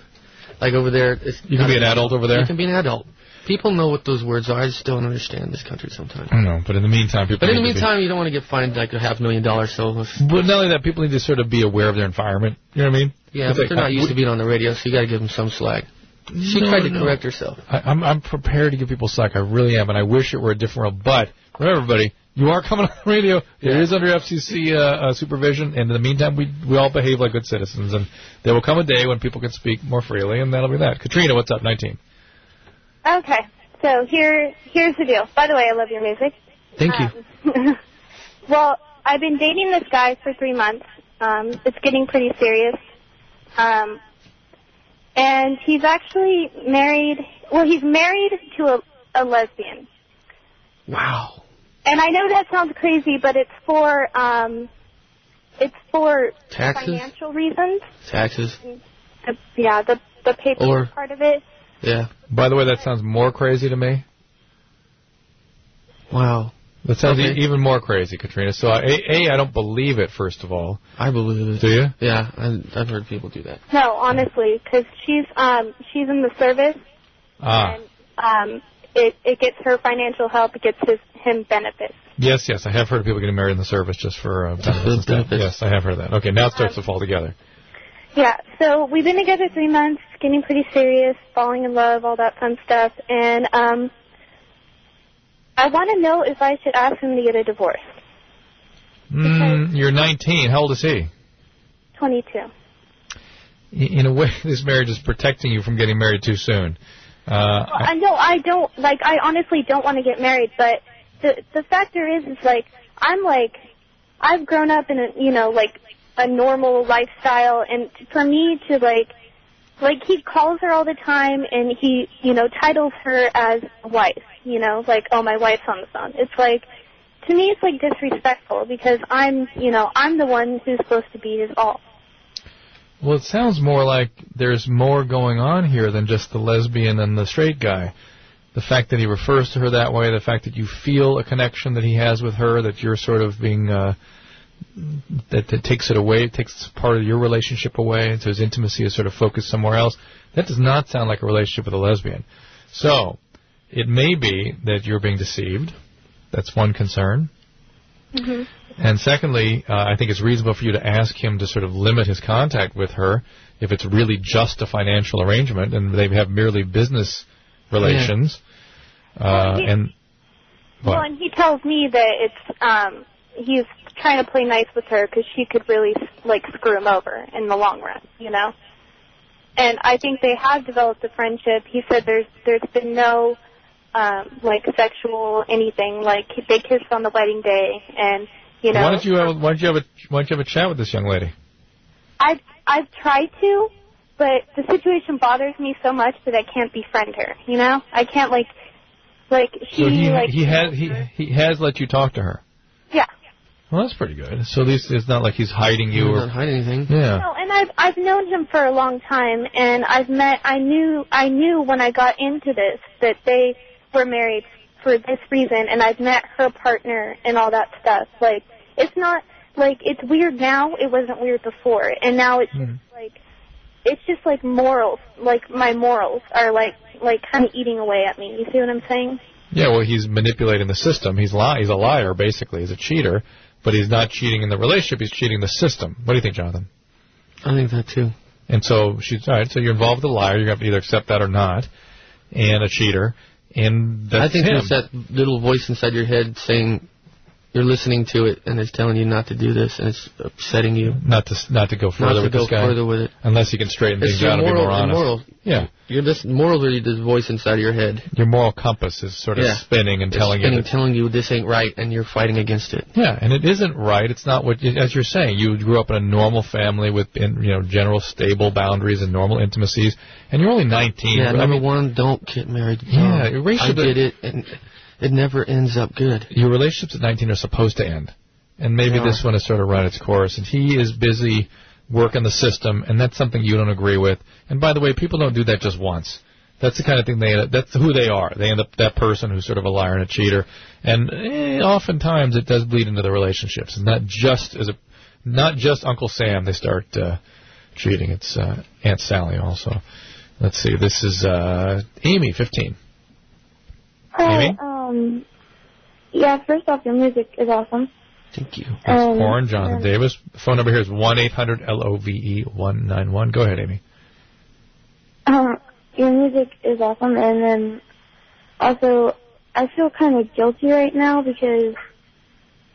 Like over there... You can be an adult over there? You can be an adult. People know what those words are. I just don't understand this country sometimes. I know, but in the meantime... you don't want to get fined like $500,000. But not only that, people need to sort of be aware of their environment. You know what I mean? Yeah, but they're not used to being on the radio, so you got to give them some slack. She tried to correct herself. I'm prepared to give people slack. I really am, and I wish it were a different world. But remember, everybody, you are coming on the radio. It is under FCC supervision, and in the meantime, we all behave like good citizens. And there will come a day when people can speak more freely, and that'll be that. Katrina, what's up? 19. Okay, so here's the deal. By the way, I love your music. Thank you. Well, I've been dating this guy for 3 months. It's getting pretty serious. And he's actually married. Well, he's married to a lesbian. Wow. And I know that sounds crazy, but it's for taxes? Financial reasons. Taxes. The paperwork part of it. Yeah. By the way, that sounds more crazy to me. Wow. That sounds even more crazy, Katrina. So, I don't believe it, first of all. I believe it. Do you? Yeah, I've heard people do that. No, honestly, because she's in the service. And it gets her financial help. It gets him benefits. Yes, I have heard of people getting married in the service just for benefits. Yes, I have heard that. Okay, now it starts to fall together. Yeah, so we've been together 3 months, getting pretty serious, falling in love, all that fun stuff, and I want to know if I should ask him to get a divorce. You're 19. How old is he? 22. In a way, this marriage is protecting you from getting married too soon. I don't, I honestly don't want to get married, but the factor is I've grown up in a normal lifestyle, and for me to, he calls her all the time, and he, titles her as wife, oh, my wife's on the phone. It's to me, it's disrespectful, because I'm the one who's supposed to be his all. Well, it sounds more like there's more going on here than just the lesbian and the straight guy. The fact that he refers to her that way, the fact that you feel a connection that he has with her, that you're sort of being, that takes it away, it takes part of your relationship away, and so his intimacy is sort of focused somewhere else. That does not sound like a relationship with a lesbian. So, it may be that you're being deceived. That's one concern. Mm-hmm. And secondly, I think it's reasonable for you to ask him to sort of limit his contact with her if it's really just a financial arrangement and they have merely business relations. And he tells me that it's he's trying to play nice with her because she could really like screw him over in the long run, you know. And I think they have developed a friendship. He said there's been no like sexual anything. Like they kissed on the wedding day, and you know. Why don't you have a chat with this young lady? I've tried to, but the situation bothers me so much that I can't befriend her. You know, I can't like she so like. He has let you talk to her. Yeah. Well, that's pretty good. So at least it's not like he's hiding you. He's not hiding anything. Yeah. No, and I've known him for a long time, and I knew when I got into this that they were married for this reason, and I've met her partner and all that stuff. Like, it's not, like, it's weird now. It wasn't weird before, and now it's just like morals. Like, my morals are like kind of eating away at me. You see what I'm saying? Yeah, well, he's manipulating the system. He's a liar, basically. He's a cheater. But he's not cheating in the relationship, he's cheating the system. What do you think, Jonathan? I think that, too. And so, all right, so you're involved with a liar, you have to either accept that or not, and a cheater, and that's I think him. there's that little voice inside your head saying, you're listening to it, and it's telling you not to do this, and it's upsetting you. Not to go further with this guy. Further with it. Unless you can straighten things out and be more honest. Morals. Yeah. Morals are this voice inside of your head. Your moral compass is sort of spinning and telling you this ain't right, and you're fighting against it. Yeah, and it isn't right. It's not what, as you're saying, you grew up in a normal family with general stable boundaries and normal intimacies, and you're only 19. Yeah, number one, don't get married. Yeah, I did it, and it never ends up good. Your relationships at 19 are supposed to end. And maybe this one has sort of run its course. And he is busy working the system, and that's something you don't agree with. And by the way, people don't do that just once. That's the kind of thing that's who they are. They end up that person who's sort of a liar and a cheater. And oftentimes it does bleed into the relationships. And not just Uncle Sam they start cheating. It's Aunt Sally also. Let's see. This is Amy, 15. Hi, Amy? Yeah, first off, your music is awesome. Thank you. That's Korn, Jonathan Davis. The phone number here is 1-800-LOVE-191. Go ahead, Amy. Your music is awesome, and then also I feel kind of guilty right now because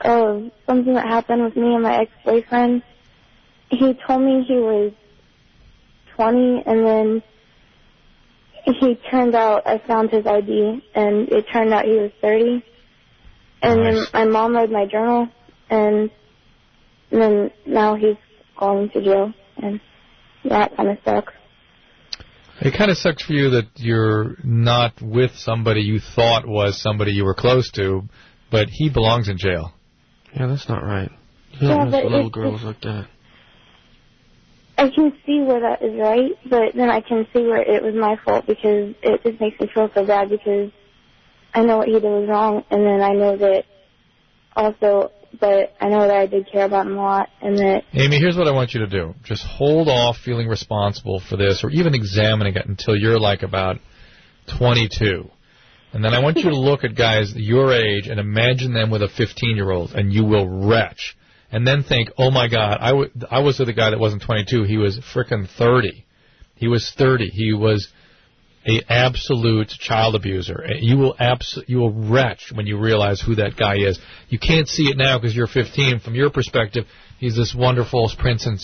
of something that happened with me and my ex-boyfriend. He told me he was 20, and then he turned out, I found his ID, and it turned out he was 30. And then my mom read my journal, and then now he's going to jail, and that kind of sucks. It kind of sucks for you that you're not with somebody you thought was somebody you were close to, but he belongs in jail. Yeah, that's not right. You don't miss little girls like that. I can see where that is right, but then I can see where it was my fault because it just makes me feel so bad because I know what he did was wrong, and then I know that also, but I know that I did care about him a lot, and that... Amy, here's what I want you to do. Just hold off feeling responsible for this or even examining it until you're like about 22. And then I want you to look at guys your age and imagine them with a 15-year-old, and you will retch. And then think, oh, my God, I was with a guy that wasn't 22. He was frickin' 30. He was 30. He was an absolute child abuser. You will retch when you realize who that guy is. You can't see it now because you're 15. From your perspective, he's this wonderful prince in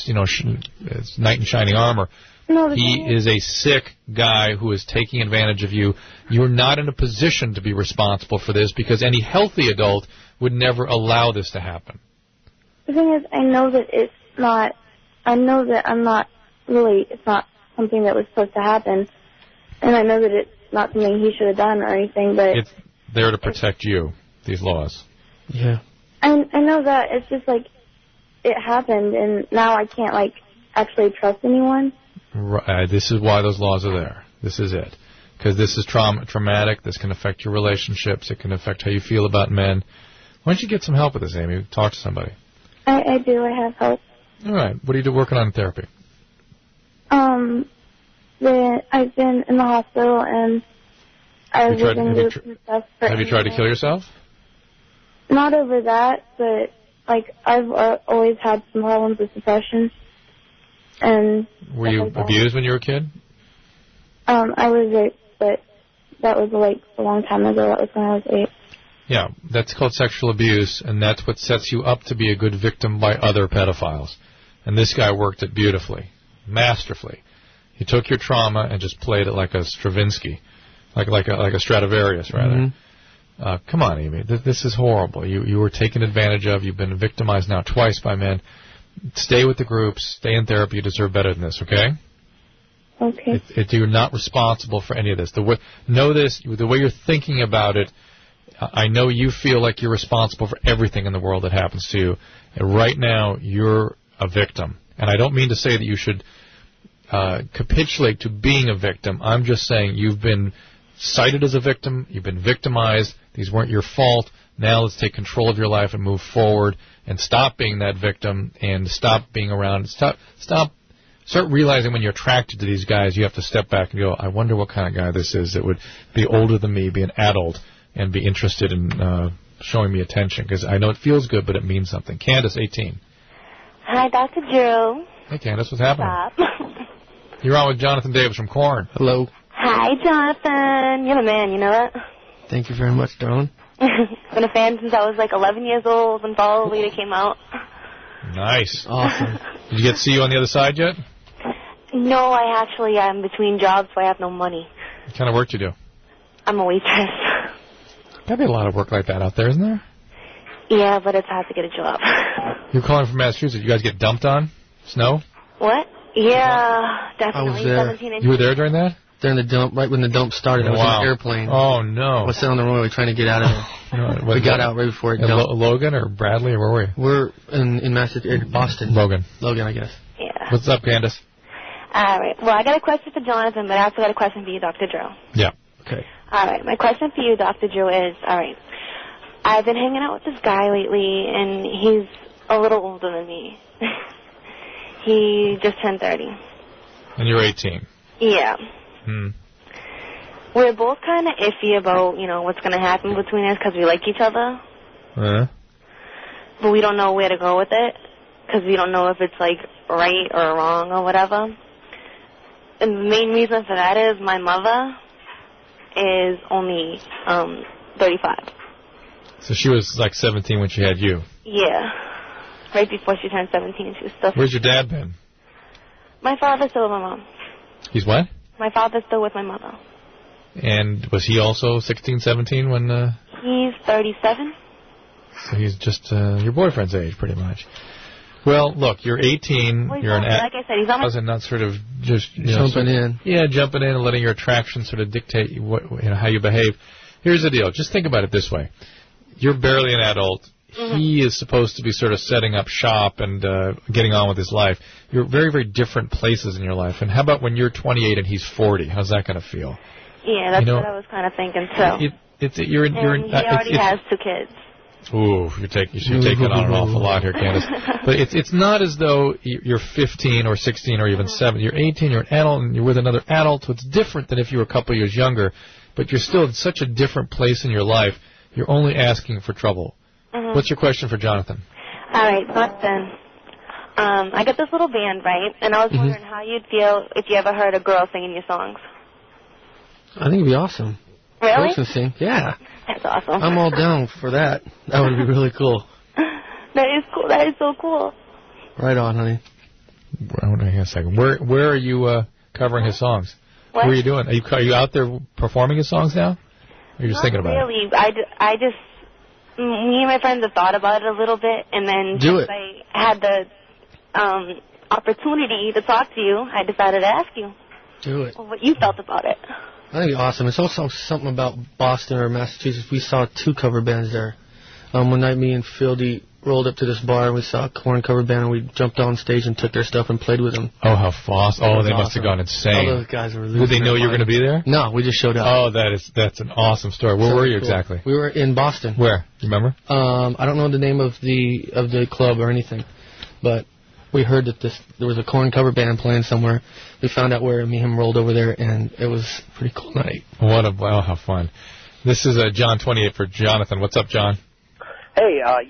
knight in shining armor. No, he is a sick guy who is taking advantage of you. You're not in a position to be responsible for this because any healthy adult would never allow this to happen. The thing is, I know that it's not, I know that I'm not really, it's not something that was supposed to happen, and I know that it's not something he should have done or anything, but... It's there to protect you, these laws. Yeah. I know that, it's just like, it happened, and now I can't, like, actually trust anyone. Right, this is why those laws are there. This is it. Because this is traumatic, this can affect your relationships, it can affect how you feel about men. Why don't you get some help with this, Amy? Talk to somebody. I do. I have help. All right. What are you working on in therapy? I've been in the hospital, and I was in groups and stuff. Have you tried to kill yourself? Not over that, but like I've always had some problems with depression. And were you abused when you were a kid? I was raped, but that was like a long time ago. That was when I was 8. Yeah, that's called sexual abuse, and that's what sets you up to be a good victim by other pedophiles. And this guy worked it beautifully, masterfully. He took your trauma and just played it like a Stravinsky, like a Stradivarius, rather. Come on, Amy. This is horrible. You were taken advantage of. You've been victimized now twice by men. Stay with the groups. Stay in therapy. You deserve better than this, okay? Okay. You're not responsible for any of this. Know this. The way you're thinking about it, I know you feel like you're responsible for everything in the world that happens to you. And right now, you're a victim. And I don't mean to say that you should capitulate to being a victim. I'm just saying you've been cited as a victim. You've been victimized. These weren't your fault. Now let's take control of your life and move forward and stop being that victim and stop being around. Start realizing when you're attracted to these guys, you have to step back and go, I wonder what kind of guy this is that would be older than me, be an adult, and be interested in showing me attention. Because I know it feels good, but it means something. Candace, 18. Hi, Dr. Drew. Hey, Candace, what's happening? Stop. You're on with Jonathan Davis from Korn. Hello. Hi, Jonathan. You're the man, you know that? Thank you very much, darling. Been a fan since I was like 11 years old when Follow the Leader came out. Nice. Awesome. Did you get to see you on the other side yet? No, I'm between jobs, so I have no money. What kind of work do you do? I'm a waitress. Gotta be a lot of work like that out there, isn't there? Yeah, but it's hard to get a job. You're calling from Massachusetts. You guys get dumped on? Snow? What? Yeah, definitely. I was there. 17 inches. You were there during that? During the dump, right when the dump started. I was in an airplane. Oh, no. I was sitting on the runway trying to get out of there. We got out right before it dumped. Logan or Bradley, or where were you? We're in Massachusetts, Boston. Logan, I guess. Yeah. What's up, Candace? All right. Well, I got a question for Jonathan, but I also got a question for you, Dr. Drew. Yeah. Okay. All right. My question for you, Dr. Drew, is, all right, I've been hanging out with this guy lately, and he's a little older than me. He just turned 30. And you're 18. Yeah. We're both kind of iffy about, what's going to happen between us because we like each other. But we don't know where to go with it because we don't know if it's, like, right or wrong or whatever. And the main reason for that is my mother is only 35. So she was, like, 17 when she had you. Yeah. Right before she turned 17, she was still... Where's your dad been? My father's still with my mom. He's what? My father's still with my mother. And was he also 16, 17 when... He's 37. So he's just your boyfriend's age, pretty much. Well, look, you're 18. Well, you're like I said, he's on and not sort of just jumping in. Yeah, jumping in and letting your attraction sort of dictate how you behave. Here's the deal. Just think about it this way. You're barely an adult. He is supposed to be sort of setting up shop and getting on with his life. You're very, very different places in your life. And how about when you're 28 and he's 40? How's that going to feel? Yeah, that's what I was kind of thinking, too. He already has 2 kids. Ooh, you're taking on an awful lot here, Candace. But it's not as though you're 15 or 16 or even 7. You're 18, you're an adult, and you're with another adult, so it's different than if you were a couple years younger. But you're still in such a different place in your life, you're only asking for trouble. What's your question for Jonathan? All right, Jonathan. I got this little band, right? And I was wondering how you'd feel if you ever heard a girl singing your songs. I think it'd be awesome. Really? Girls can sing. Yeah. That's awesome. I'm all down for that. That would be really cool. That is cool. That is so cool. Right on, honey. Hang on a second. Where are you covering his songs? What? What are you doing? Are you out there performing his songs now? Or are you just thinking about really. I just, me and my friends have thought about it a little bit, and then I had the opportunity to talk to you, I decided to ask you. Do it. What you felt about it. I think it'd be awesome. It's also something about Boston or Massachusetts. We saw 2 cover bands there. One night, me and Fieldy rolled up to this bar, and we saw a Korn cover band, and we jumped on stage and took their stuff and played with them. Oh, how awesome. Oh, they must have gone insane. All those guys were losing Did they know you were going to be there? No, we just showed up. Oh, that's an awesome story. Where were you exactly? We were in Boston. Where? You remember? I don't know the name of the club or anything, but we heard that there was a Korn cover band playing somewhere. We found out where, and me and him rolled over there, and it was a pretty cool night. Wow, how fun. This is John 28 for Jonathan. What's up, John? Hey, I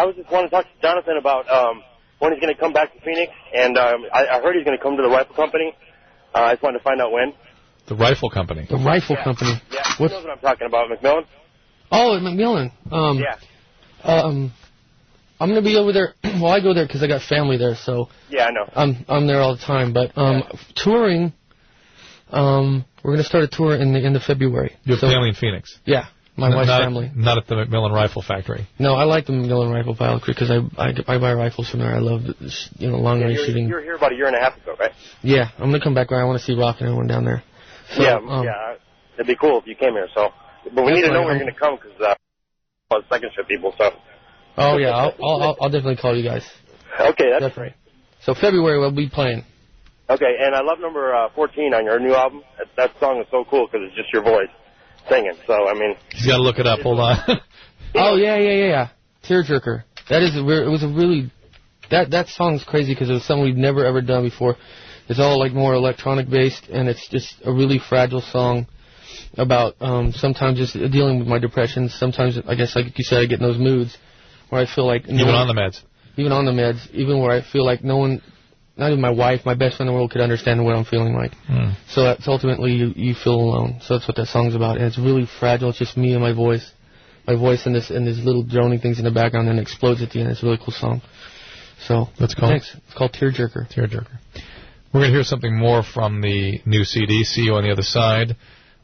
was just wanting to talk to Jonathan about when he's going to come back to Phoenix, and I heard he's going to come to the rifle company. I just wanted to find out when. The rifle company. The rifle company. Yeah, he knows what I'm talking about, McMillan. Oh, McMillan. I'm going to be over there. Well, I go there because I got family there, so yeah, I know. I'm there all the time. But touring, we're going to start a tour in the end of February. Your family in Phoenix? Yeah, my wife's family. Not at the McMillan Rifle Factory. No, I like the McMillan Rifle Factory because I buy rifles from there. I love long range shooting. You were here about a year and a half ago, right? Yeah, I'm going to come back around. I want to see Rock and everyone down there. So, it'd be cool if you came here. So, but we need to know when you're going to come because second shift people. So. Oh yeah, I'll definitely call you guys. Okay, that's definitely. So February we'll be playing. Okay, and I love number 14 on your new album. That song is so cool because it's just your voice singing. So I mean, you got to look it up. Hold on. Oh yeah. Tearjerker. It was a really that song's crazy because it was something we've never ever done before. It's all like more electronic based, and it's just a really fragile song about sometimes just dealing with my depression. Sometimes I guess like you said, I get in those moods where I feel like even on the meds, even where I feel like no one, not even my wife, my best friend in the world could understand what I'm feeling like. So that's ultimately you feel alone. So that's what that song's about, and it's really fragile. It's just me and my voice and these little droning things in the background, and it explodes at the end. It's a really cool song. So that's cool. Thanks. It's called Tearjerker. We're going to hear something more from the new CD. See you on the other side.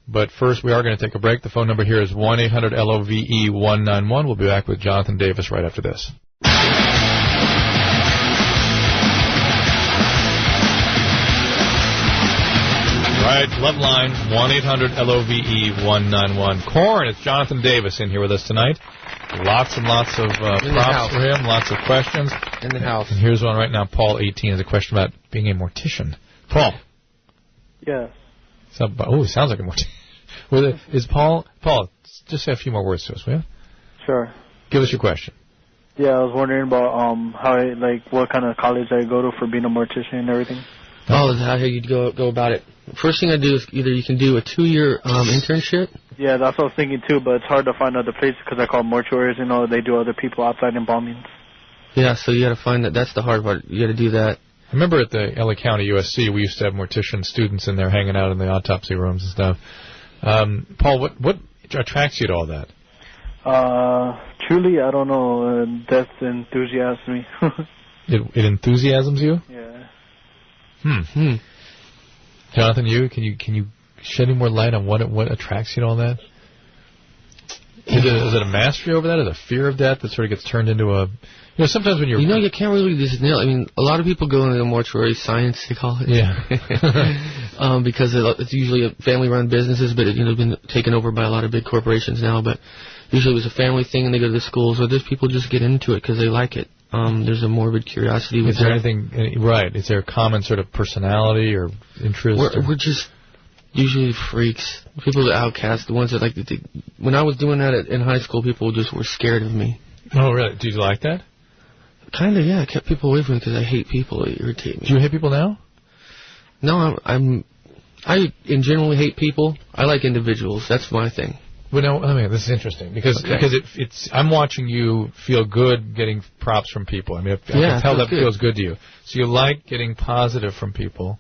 But first, we are going to take a break. The phone number here is 1-800-LOVE-191. We'll be back with Jonathan Davis right after this. Right, LoveLine, 1-800-LOVE-191. Korn, it's Jonathan Davis in here with us tonight. Lots and lots of props for him, lots of questions. In the house. And here's one right now. Paul, 18, has a question about being a mortician. Paul. Yes. Oh, he sounds like a mortician. Is Paul, just say a few more words to us, will you? Sure. Give us your question. Yeah, I was wondering about what kind of college I go to for being a mortician and everything. Oh, how you'd go about it. First thing I do is either you can do a 2-year internship. Yeah, that's what I was thinking too, but it's hard to find other places because I call mortuaries, they do other people outside embalmings. Yeah, so you got to find that. That's the hard part. You got to do that. I remember at the LA County USC, we used to have mortician students in there hanging out in the autopsy rooms and stuff. Paul, what attracts you to all that? Truly, I don't know. Death enthusiasms me. It enthusiasms you? Yeah. Jonathan, can you shed any more light on what attracts you to all that? Is it a mastery over that? Is it a fear of death that sort of gets turned into a... sometimes when you're... you can't really just nail it. I mean, a lot of people go into the mortuary science, they call it. Yeah. Because it's usually family-run businesses, but it's been taken over by a lot of big corporations now. But usually it was a family thing, and they go to the schools. Or there's people just get into it because they like it. There's a morbid curiosity with Is there anything... Right. Is there a common sort of personality or interest? We're just... usually freaks. People that outcast, the ones that like... When I was doing that in high school, people just were scared of me. Oh, really? Do you like that? Kind of, yeah. I kept people away from me because I hate people. They irritate me. Do you hate people now? No, I in general hate people. I like individuals. That's my thing. Well, no, this is interesting because it's I'm watching you feel good getting props from people. I mean, I can tell that feels good to you. So you like getting positive from people.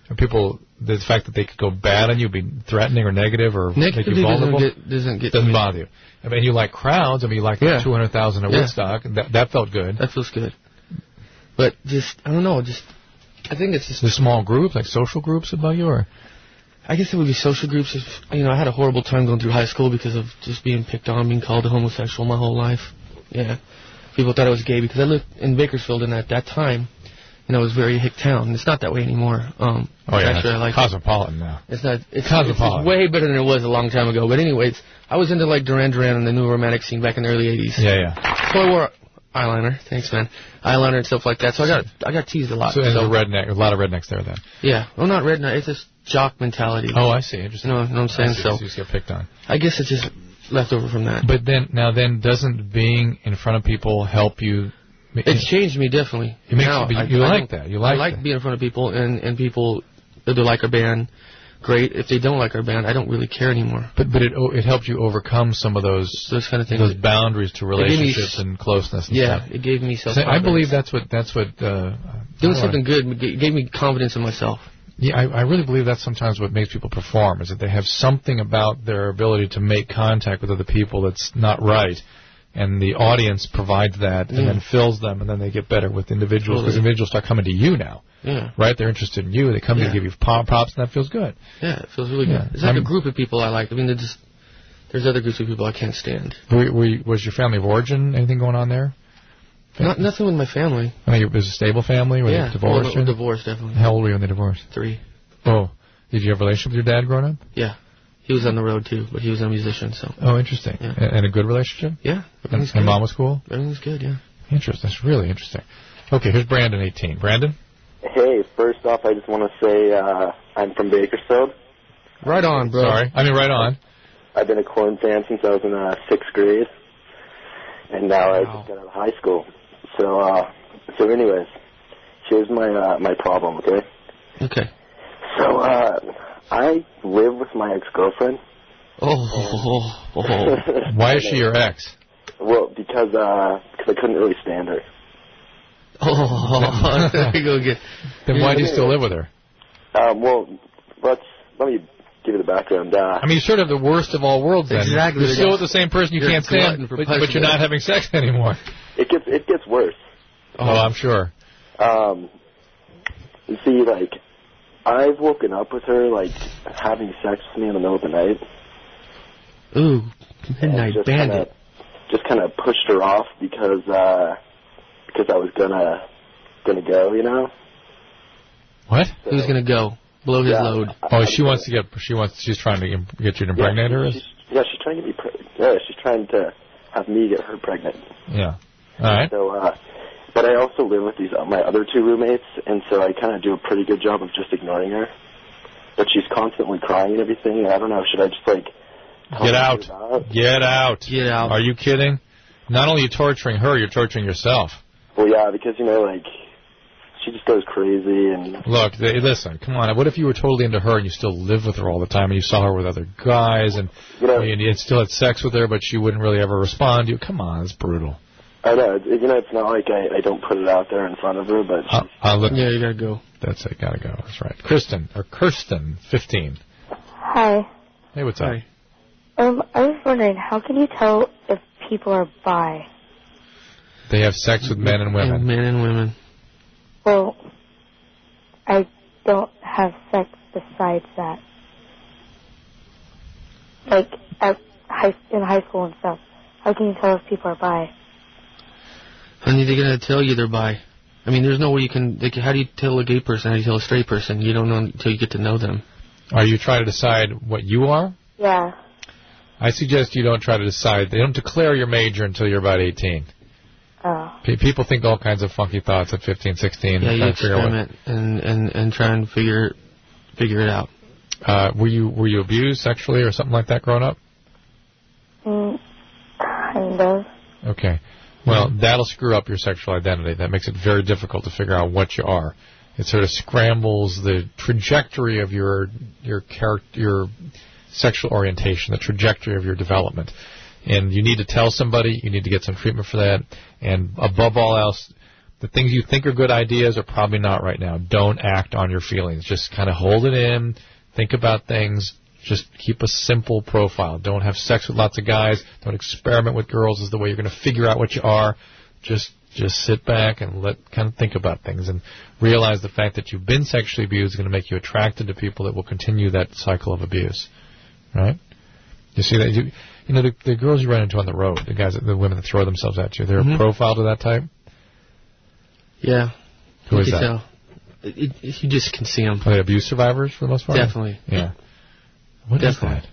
And people, the fact that they could go bad on you, be threatening or negative or make you vulnerable, doesn't bother you. I mean, you like crowds. I mean, you like 200,000 at Woodstock. And that felt good. That feels good. But I don't know. I think it's just the small groups, like social groups, about you, or I guess it would be social groups. I had a horrible time going through high school because of just being picked on, being called a homosexual my whole life. Yeah, people thought I was gay because I lived in Bakersfield, and at that time, it was very hick town. It's not that way anymore. Actually, I like cosmopolitan now. It's not. It's cosmopolitan. It's way better than it was a long time ago. But anyways, I was into like Duran Duran and the new romantic scene back in the early '80s. Yeah. So I wore eyeliner. Thanks, man. Eyeliner and stuff like that. So I got teased a lot. So a lot of rednecks there then. Yeah. Well, not redneck. It's just jock mentality. Oh, I see. Interesting. You know what I'm saying? So you just get picked on. I guess it's just left over from that. But then doesn't being in front of people help you It's changed me, definitely. It makes you like that. I like being in front of people, and people, if they like our band, great. If they don't like our band, I don't really care anymore. But it helped you overcome some of those kind of things, those boundaries to relationships and closeness. And stuff. It gave me self-confidence. I believe that's what doing something good gave me confidence in myself. Yeah, I really believe that's sometimes what makes people perform, is that they have something about their ability to make contact with other people that's not right. And the audience provides that and then fills them, and then they get better with individuals, because individuals start coming to you now. Yeah. Right? They're interested in you. They come to give you props, and that feels good. Yeah, it feels really good. It's like a group of people I like. I mean, there's other groups of people I can't stand. Was your family of origin, anything going on there? Nothing with my family. I mean, it was a stable family? Were they divorced? Divorced, definitely. How old were you when they divorced? 3. Oh. Did you have a relationship with your dad growing up? Yeah. He was on the road, too, but he was a musician, so. Oh, interesting. Yeah. And a good relationship? Yeah. And mom was cool? Everything was good, yeah. Interesting. That's really interesting. Okay, here's Brandon, 18. Brandon? Hey, first off, I just want to say I'm from Bakersfield. Right on, bro. Sorry. I mean, right on. I've been a Korn fan since I was in 6th grade, and now I just got out of high school. So anyways, here's my problem, okay? Okay. So, I live with my ex-girlfriend. Why is she your ex? Well, because I couldn't really stand her. There you go again. Then why do you still live with her? Well, let me give you the background. I mean, you're sort of the worst of all worlds then. Exactly. You're still with the same person you can't stand, but you're not having sex anymore. It gets worse. Oh, I'm sure. You see, like, I've woken up with her, like, having sex with me in the middle of the night. Ooh, midnight bandit. Just kind of pushed her off because I was gonna go, you know. What? So, he was gonna go blow his load. She's trying to get you to impregnate her. She's trying to get me she's trying to have me get her pregnant. Yeah. All right. So, but I also live with my other 2 roommates, and so I kind of do a pretty good job of just ignoring her. But she's constantly crying and everything, and I don't know, should I just, like... Get out. Get out. Get out. Are you kidding? Not only are you torturing her, you're torturing yourself. Well, yeah, because, you know, like, she just goes crazy and... Look, listen, come on. What if you were totally into her and you still lived with her all the time and you saw her with other guys and you still had sex with her, but she wouldn't really ever respond to you? Come on, it's brutal. I know. You know, it's not like I don't put it out there in front of her, but... yeah, you gotta go. That's it, gotta go. That's right. Kirsten, 15. Hi. Hey, what's up? I was wondering, how can you tell if people are bi? They have sex with men and women. Men and women. Well, I don't have sex besides that. Like, in high school and stuff. How can you tell if people are bi? Honey, they're going to tell you they're bi. I mean, there's no way you can... how do you tell a gay person? How do you tell a straight person? You don't know until you get to know them. Are you trying to decide what you are? Yeah. I suggest you don't try to decide. They don't declare your major until you're about 18. Oh. People think all kinds of funky thoughts at 15, 16. Yeah, you experiment and try and figure it out. Were you abused sexually or something like that growing up? Kind of. Okay. Well, that'll screw up your sexual identity. That makes it very difficult to figure out what you are. It sort of scrambles the trajectory of your sexual orientation, the trajectory of your development. And you need to tell somebody, you need to get some treatment for that. And above all else, the things you think are good ideas are probably not right now. Don't act on your feelings. Just kind of hold it in, think about things. Just keep a simple profile. Don't have sex with lots of guys. Don't experiment with girls as the way you're going to figure out what you are. Just sit back and kind of think about things and realize the fact that you've been sexually abused is going to make you attracted to people that will continue that cycle of abuse. Right? You see that? You know, the girls you run into on the road, the women that throw themselves at you, they're a profile to that type? Yeah. Who is that? Tell. You just can see them. Are they abuse survivors for the most part? Definitely. Yeah. What is that?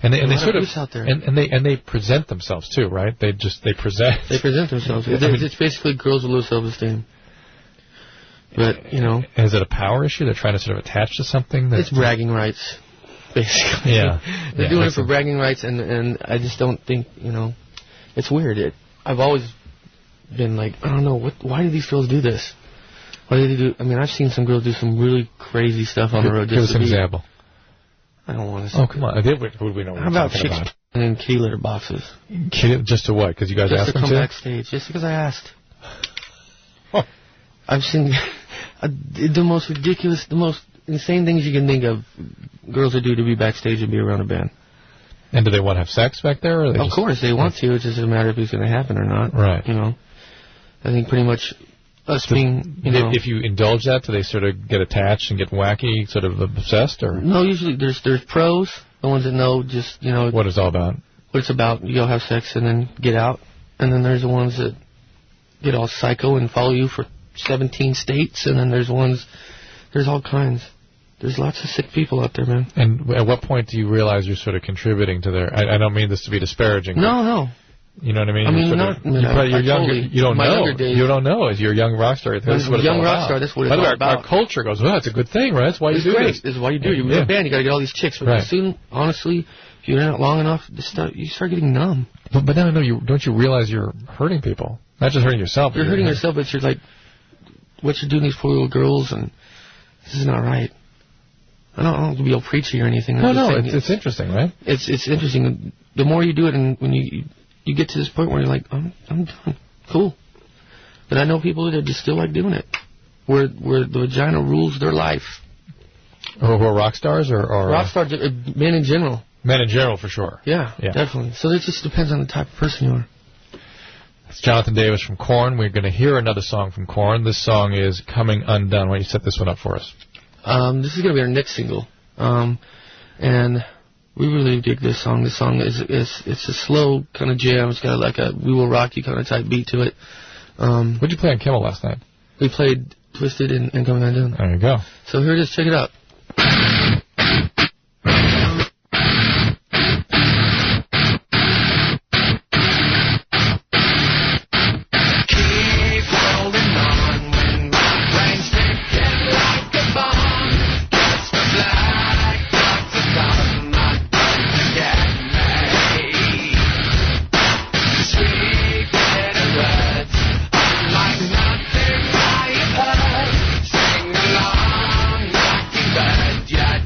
And they sort of out there. and they present themselves too, right? They present. They present themselves. It's basically girls with low self-esteem. But is it a power issue? They're trying to sort of attach to something. It's bragging rights, basically. Yeah. They're doing it for bragging rights, and I just don't think it's weird. I've always been like, I don't know, why do these girls do this? Why do they do? I mean, I've seen some girls do some really crazy stuff on the road. Give us an example. I don't want to. Oh, come on. Who do we know? How about chicks in kitty litter boxes? Just to what? Because you guys asked them to? Just to come backstage. Just because I asked. I've seen the most ridiculous, the most insane things you can think of. Girls would do to be backstage and be around a band. And do they want to have sex back there? Or of course, they want to. It's just a matter of if it's going to happen or not. Right. You know, I think pretty much us being, you know. If you indulge that, do they sort of get attached and get wacky, sort of obsessed, or? No, usually there's pros, the ones that know just, you know. What it's all about. What it's about. You go have sex and then get out. And then there's the ones that get all psycho and follow you for 17 states. And then there's all kinds. There's lots of sick people out there, man. And at what point do you realize you're sort of contributing to their... I don't mean this to be disparaging. No. You know what I mean? I mean, you're younger. You don't know. You don't know. As you're a young rock star, that's what it's all about. That's what it's all about. Our culture goes, well, it's a good thing, right? That's why you do this. This is why you do it. You're a band. You got to get all these chicks. But soon, honestly, if you're in it long enough, you start getting numb. But then don't you realize you're hurting people? Not just hurting yourself. You're hurting yourself, but you're like, what you're doing these poor little girls, and this is not right. I don't want to be all preachy or anything. No, it's interesting, right? It's interesting. The more you do it, and when you get to this point where you're like, I'm done. Cool. But I know people that just still like doing it, where the vagina rules their life. Or who are rock stars, or rock stars, men in general. Men in general, for sure. Yeah, definitely. So it just depends on the type of person you are. It's Jonathan Davis from Korn. We're going to hear another song from Korn. This song is Coming Undone. Why don't you set this one up for us? This is going to be our next single, and we really dig this song. This song it's a slow kind of jam. It's got like a We Will Rock You kind of type beat to it. What'd you play on Kimmel last night? We played Twisted and Coming Undone. There you go. So here it is. Check it out. Yeah.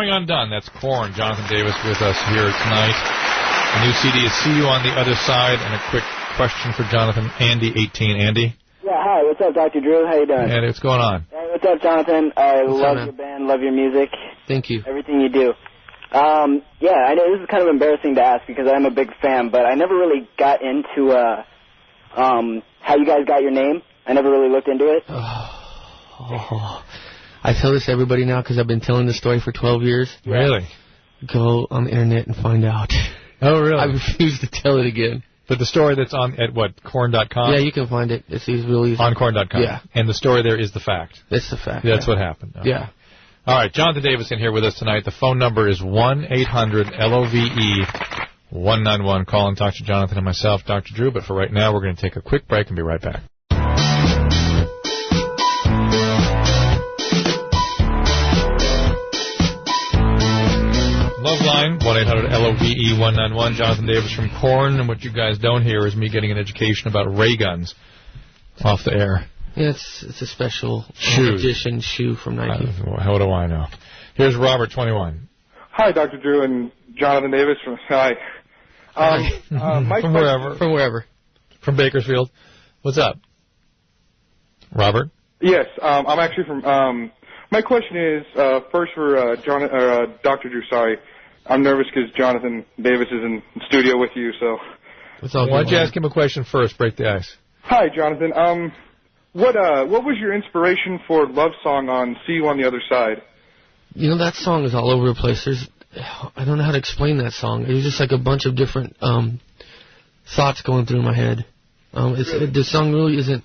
Going Undone. That's Korn. Jonathan Davis with us here tonight. The new CD is See You on the Other Side. And a quick question for Jonathan. Andy, 18. Andy? Yeah, hi. What's up, Dr. Drew? How you doing? Andy, what's going on? Hey, what's up, Jonathan? I love your band, love your music. Thank you. Everything you do. Yeah, I know this is kind of embarrassing to ask because I'm a big fan, but I never really got into how you guys got your name. I never really looked into it. Oh. I tell this to everybody now because I've been telling the story for 12 years. Really? Go on the internet and find out. Oh, really? I refuse to tell it again. But the story that's on at what, Korn.com? Yeah, you can find it. It's really easy. On Korn.com? Yeah. And the story there is the fact? It's the fact. That's what happened. Okay. Yeah. All right, Jonathan Davis in here with us tonight. The phone number is 1-800-LOVE-191. Call and talk to Jonathan and myself, Dr. Drew. But for right now, we're going to take a quick break and be right back. LoveLine, 1-800-LOVE-191. Jonathan Davis from Korn. And what you guys don't hear is me getting an education about ray guns off the air. Yeah, it's a special edition shoe from Nike. How do I know? Here's Robert, 21. Hi, Dr. Drew and Jonathan Davis from Hi. From wherever. From wherever. From Bakersfield. What's up? Robert? Yes, I'm actually from... my question is, first for Dr. Drew, sorry. I'm nervous because Jonathan Davis is in the studio with you, so... Why don't you ask him a question first, break the ice? Hi, Jonathan. What was your inspiration for Love Song on See You on the Other Side? You know, that song is all over the place. I don't know how to explain that song. It was just like a bunch of different thoughts going through my head. The song really isn't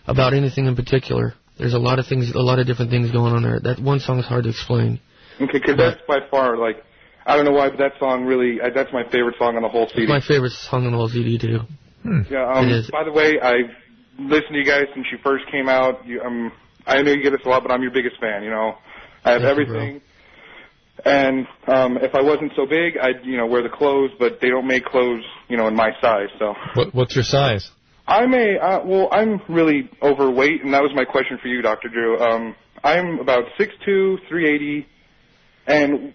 about anything in particular. There's a lot of things, a lot of different things going on there. That one song is hard to explain. Okay, because that's by far, like, I don't know why, but that song really, that's my favorite song on the whole CD. It's my favorite song on the whole CD, too. Yeah, It is. By the way, I've listened to you guys since you first came out. I know you get this a lot, but I'm your biggest fan, you know. I have everything. And if I wasn't so big, I'd, wear the clothes, but they don't make clothes, in my size, so. What's your size? I'm I'm really overweight, and that was my question for you, Dr. Drew. I'm about 6'2", 380, and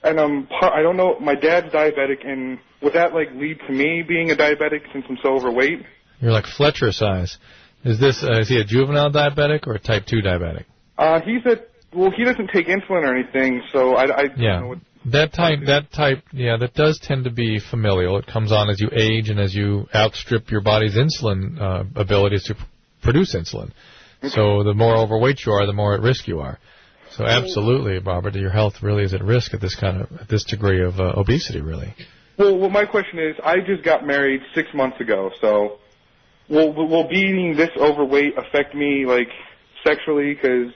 I don't know, my dad's diabetic, and would that, lead to me being a diabetic since I'm so overweight? You're like Fletcher size. Is he a juvenile diabetic or a type 2 diabetic? He doesn't take insulin or anything, so I don't know what... That does tend to be familial. It comes on as you age and as you outstrip your body's insulin abilities to produce insulin. Okay. So the more overweight you are, the more at risk you are. So absolutely, Robert, your health really is at risk at this degree of obesity, really. Well, my question is, I just got married 6 months ago, so will being this overweight affect me, sexually? Because,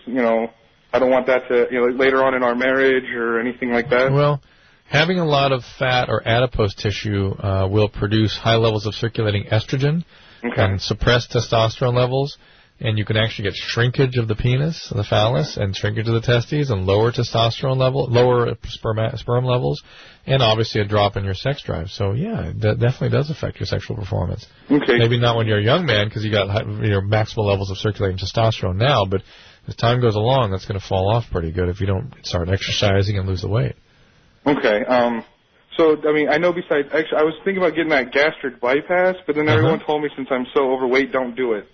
I don't want that to, later on in our marriage or anything like that. Well, having a lot of fat or adipose tissue will produce high levels of circulating estrogen and suppress testosterone levels, and you can actually get shrinkage of the penis, the phallus, and shrinkage of the testes, and lower testosterone level, lower sperm levels, and obviously a drop in your sex drive. So, yeah, that definitely does affect your sexual performance. Okay. Maybe not when you're a young man because you got your maximal levels of circulating testosterone now, but as time goes along, that's going to fall off pretty good if you don't start exercising and lose the weight. Okay. So, I know besides, actually, I was thinking about getting that gastric bypass, but then everyone told me since I'm so overweight, don't do it.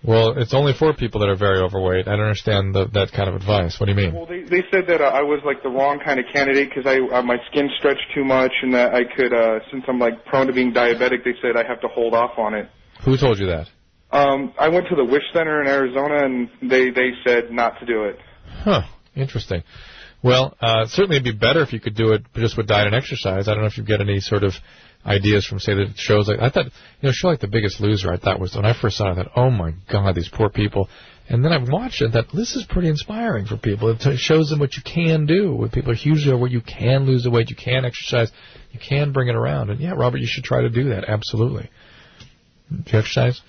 Well, it's only for people that are very overweight. I don't understand that kind of advice. What do you mean? Well, they said that I was the wrong kind of candidate because my skin stretched too much, and that I could, since I'm prone to being diabetic, they said I have to hold off on it. Who told you that? I went to the Wish Center in Arizona, and they said not to do it. Huh. Interesting. Well, certainly it'd be better if you could do it just with diet and exercise. I don't know if you get any sort of ideas from, say, the shows I thought, a show like The Biggest Loser, I thought was, when I first saw it, I thought, oh my God, these poor people. And then I watched it and thought, this is pretty inspiring for people. It shows them what you can do. When people are hugely overweight, you can lose the weight, you can exercise, you can bring it around. And yeah, Robert, you should try to do that, absolutely. Do you exercise?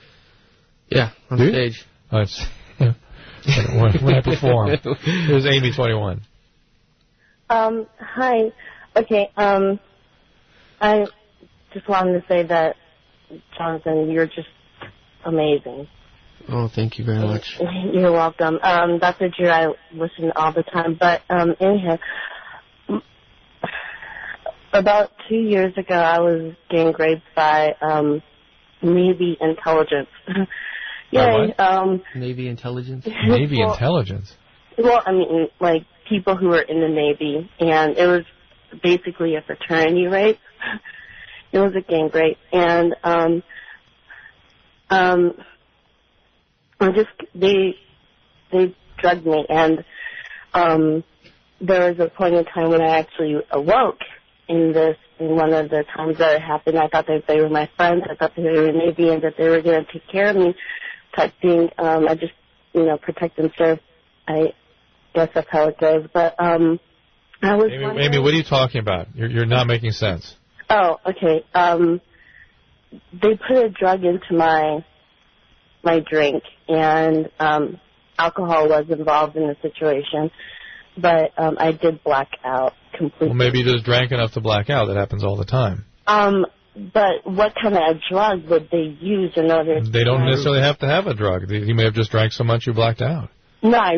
Yeah, on stage. Oh, it's, when I perform. Here's Amy, 21. Hi. Okay, I just wanted to say that, Jonathan, you're just amazing. Oh, thank you very much. You're welcome. Dr. Drew, I listen all the time. But anyhow, About 2 years ago, I was getting raped by Navy intelligence. Yay. Navy intelligence? Navy intelligence? Well, I mean, like, people who were in the Navy, and it was basically a fraternity rape. It was a gang rape, and they drugged me, and there was a point in time when I actually awoke in one of the times that it happened. I thought that they were my friends. I thought that they were Navy and that they were going to take care of me type thing. I just, protect and serve. I guess that's how it goes. But I was Amy, what are you talking about? You're not making sense. Oh, okay. They put a drug into my drink, and alcohol was involved in the situation. But I did black out completely. Well, maybe you just drank enough to black out. That happens all the time. But what kind of drug would they use in order to... They don't necessarily have to have a drug. You may have just drank so much you blacked out. No, I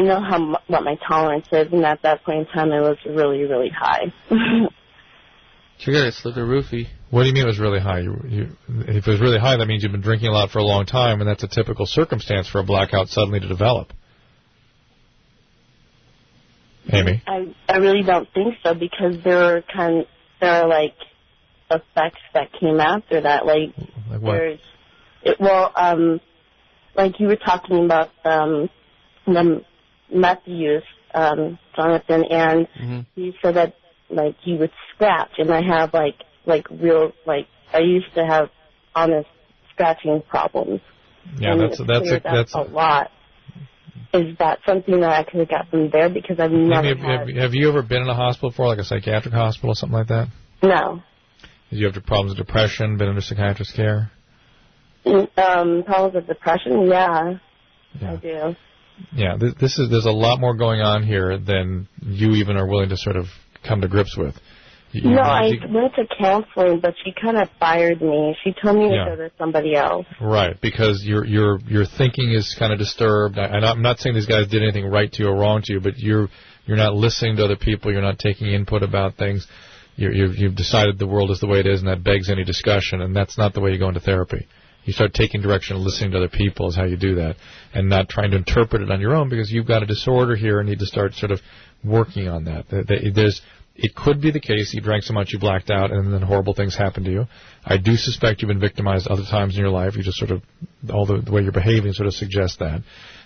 know what my tolerance is, and at that point in time it was really, really high. You got to slip a roofie. What do you mean it was really high? If it was really high, that means you've been drinking a lot for a long time, and that's a typical circumstance for a blackout suddenly to develop. Amy? I really don't think so, because there are like effects that came after that. Like what? Like you were talking about the meth use, Jonathan, and you said that like you would scratch, and I have like real I used to have honest scratching problems. Yeah, and that's a lot. Is that something that I could have got from there? Because I've never have you ever been in a hospital before, like a psychiatric hospital or something like that? No. Did you have problems with depression, been under psychiatrist care? Problems with depression, yeah. I do. Yeah, there's a lot more going on here than you even are willing to sort of come to grips with. I went to counseling, but she kind of fired me. She told me to go to somebody else. Right, because your thinking is kind of disturbed. I'm not saying these guys did anything right to you or wrong to you, but you're not listening to other people. You're not taking input about things. You've decided the world is the way it is, and that begs any discussion. And that's not the way you go into therapy. You start taking direction and listening to other people is how you do that, and not trying to interpret it on your own, because you've got a disorder here and need to start sort of working on that. It could be the case you drank so much you blacked out and then horrible things happened to you. I do suspect you've been victimized other times in your life. You just sort of, all the way you're behaving sort of suggests that.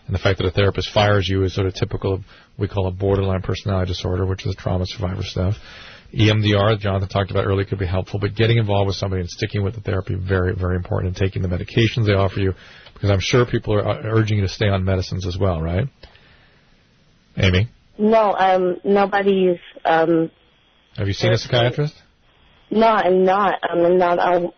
And the fact that a therapist fires you is sort of typical of what we call a borderline personality disorder, which is trauma survivor stuff. EMDR, Jonathan talked about earlier, could be helpful, but getting involved with somebody and sticking with the therapy, very, very important, and taking the medications they offer you, because I'm sure people are urging you to stay on medicines as well, right? Amy? No, nobody's... Have you seen a psychiatrist? No, I'm not. I'm not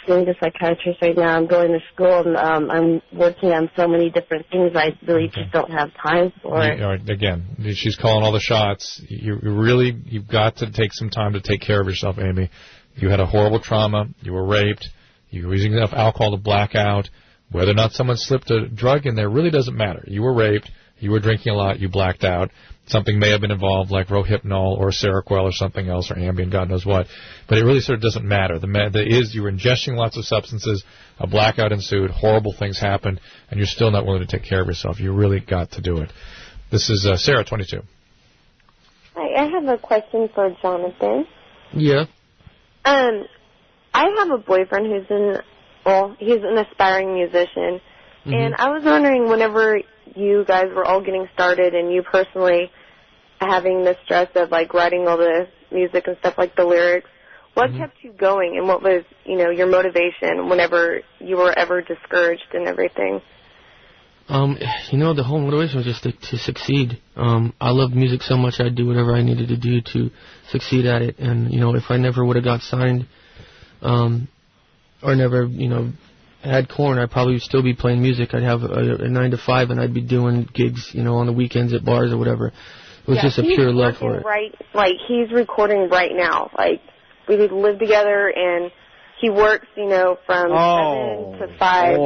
seeing a psychiatrist right now. I'm going to school, and I'm working on so many different things I really just don't have time for. Again, she's calling all the shots. You've got to take some time to take care of yourself, Amy. You had a horrible trauma. You were raped. You were using enough alcohol to black out. Whether or not someone slipped a drug in there really doesn't matter. You were raped. You were drinking a lot. You blacked out. Something may have been involved, like Rohypnol or Seroquel or something else, or Ambien, God knows what. But it really sort of doesn't matter. You were ingesting lots of substances, a blackout ensued, horrible things happened, and you're still not willing to take care of yourself. You really got to do it. This is Sarah, 22. Hi, I have a question for Jonathan. Yeah. I have a boyfriend he's an aspiring musician, and I was wondering, whenever you guys were all getting started and you personally having the stress of like writing all the music and stuff, like the lyrics, what kept you going, and what was, your motivation whenever you were ever discouraged and everything? The whole motivation was just to succeed. I loved music so much I'd do whatever I needed to do to succeed at it. And, if I never would have got signed, or never, had Korn, I'd probably still be playing music. I'd have a 9 to 5, and I'd be doing gigs, on the weekends at bars or whatever. It was just a pure love for it. Right, like he's recording right now. Like we live together, and he works, from 7 to 5.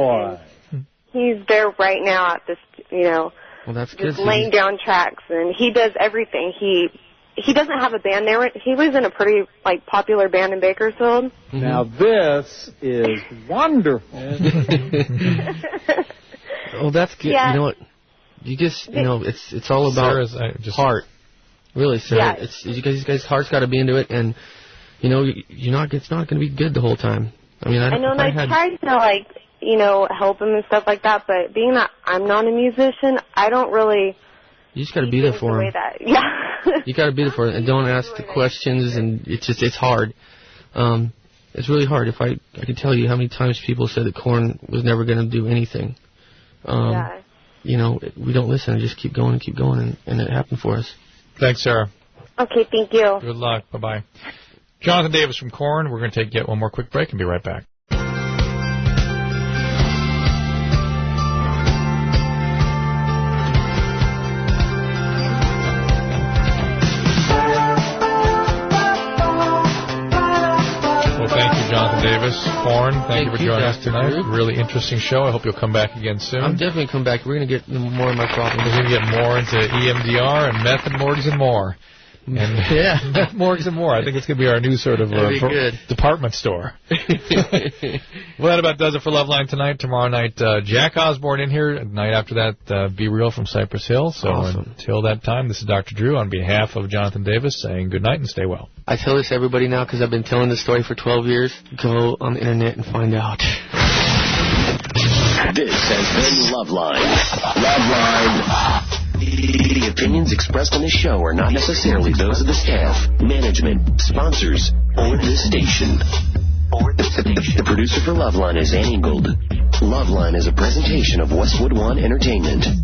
And he's there right now at this, well, that's just laying down tracks, and he does everything. He he doesn't have a band there. He was in a pretty like popular band in Bakersfield. Now this is wonderful. Oh, that's good. Yeah. You know what? You just, you know, it's all about heart. Really, Sarah. Yeah. You guys' heart's got to be into it, and you know, it's not going to be good the whole time. I mean, I know, and I tried to like, you know, help him and stuff like that, but being that I'm not a musician, I don't really. You just got to be there for him. Yeah. You got to be there for him, and don't ask the questions, and it's hard. It's really hard. If I could tell you how many times people said that Korn was never going to do anything. Yeah. You know, we don't listen and just keep going, and it happened for us. Thanks, Sarah. Okay, thank you. Good luck. Bye-bye. Jonathan Davis from Korn. We're going to take yet one more quick break and be right back. Jonathan Davis, Korn, thank you for joining us tonight. Really interesting show. I hope you'll come back again soon. I'm definitely going to come back. We're going to get more of my problems. We're going to get more into EMDR and meth and morgues and more. And yeah, morgues and more. I think it's going to be our new sort of department store. Well, that about does it for LoveLine tonight. Tomorrow night, Jack Osborne in here. The night after that, Be Real from Cypress Hill. So until that time, this is Dr. Drew on behalf of Jonathan Davis saying good night and stay well. I tell this to everybody now because I've been telling this story for 12 years. Go on the internet and find out. This has been LoveLine. LoveLine. The opinions expressed on this show are not necessarily those of the staff, management, sponsors, or this station. The producer for LoveLine is Annie Gold. LoveLine is a presentation of Westwood One Entertainment.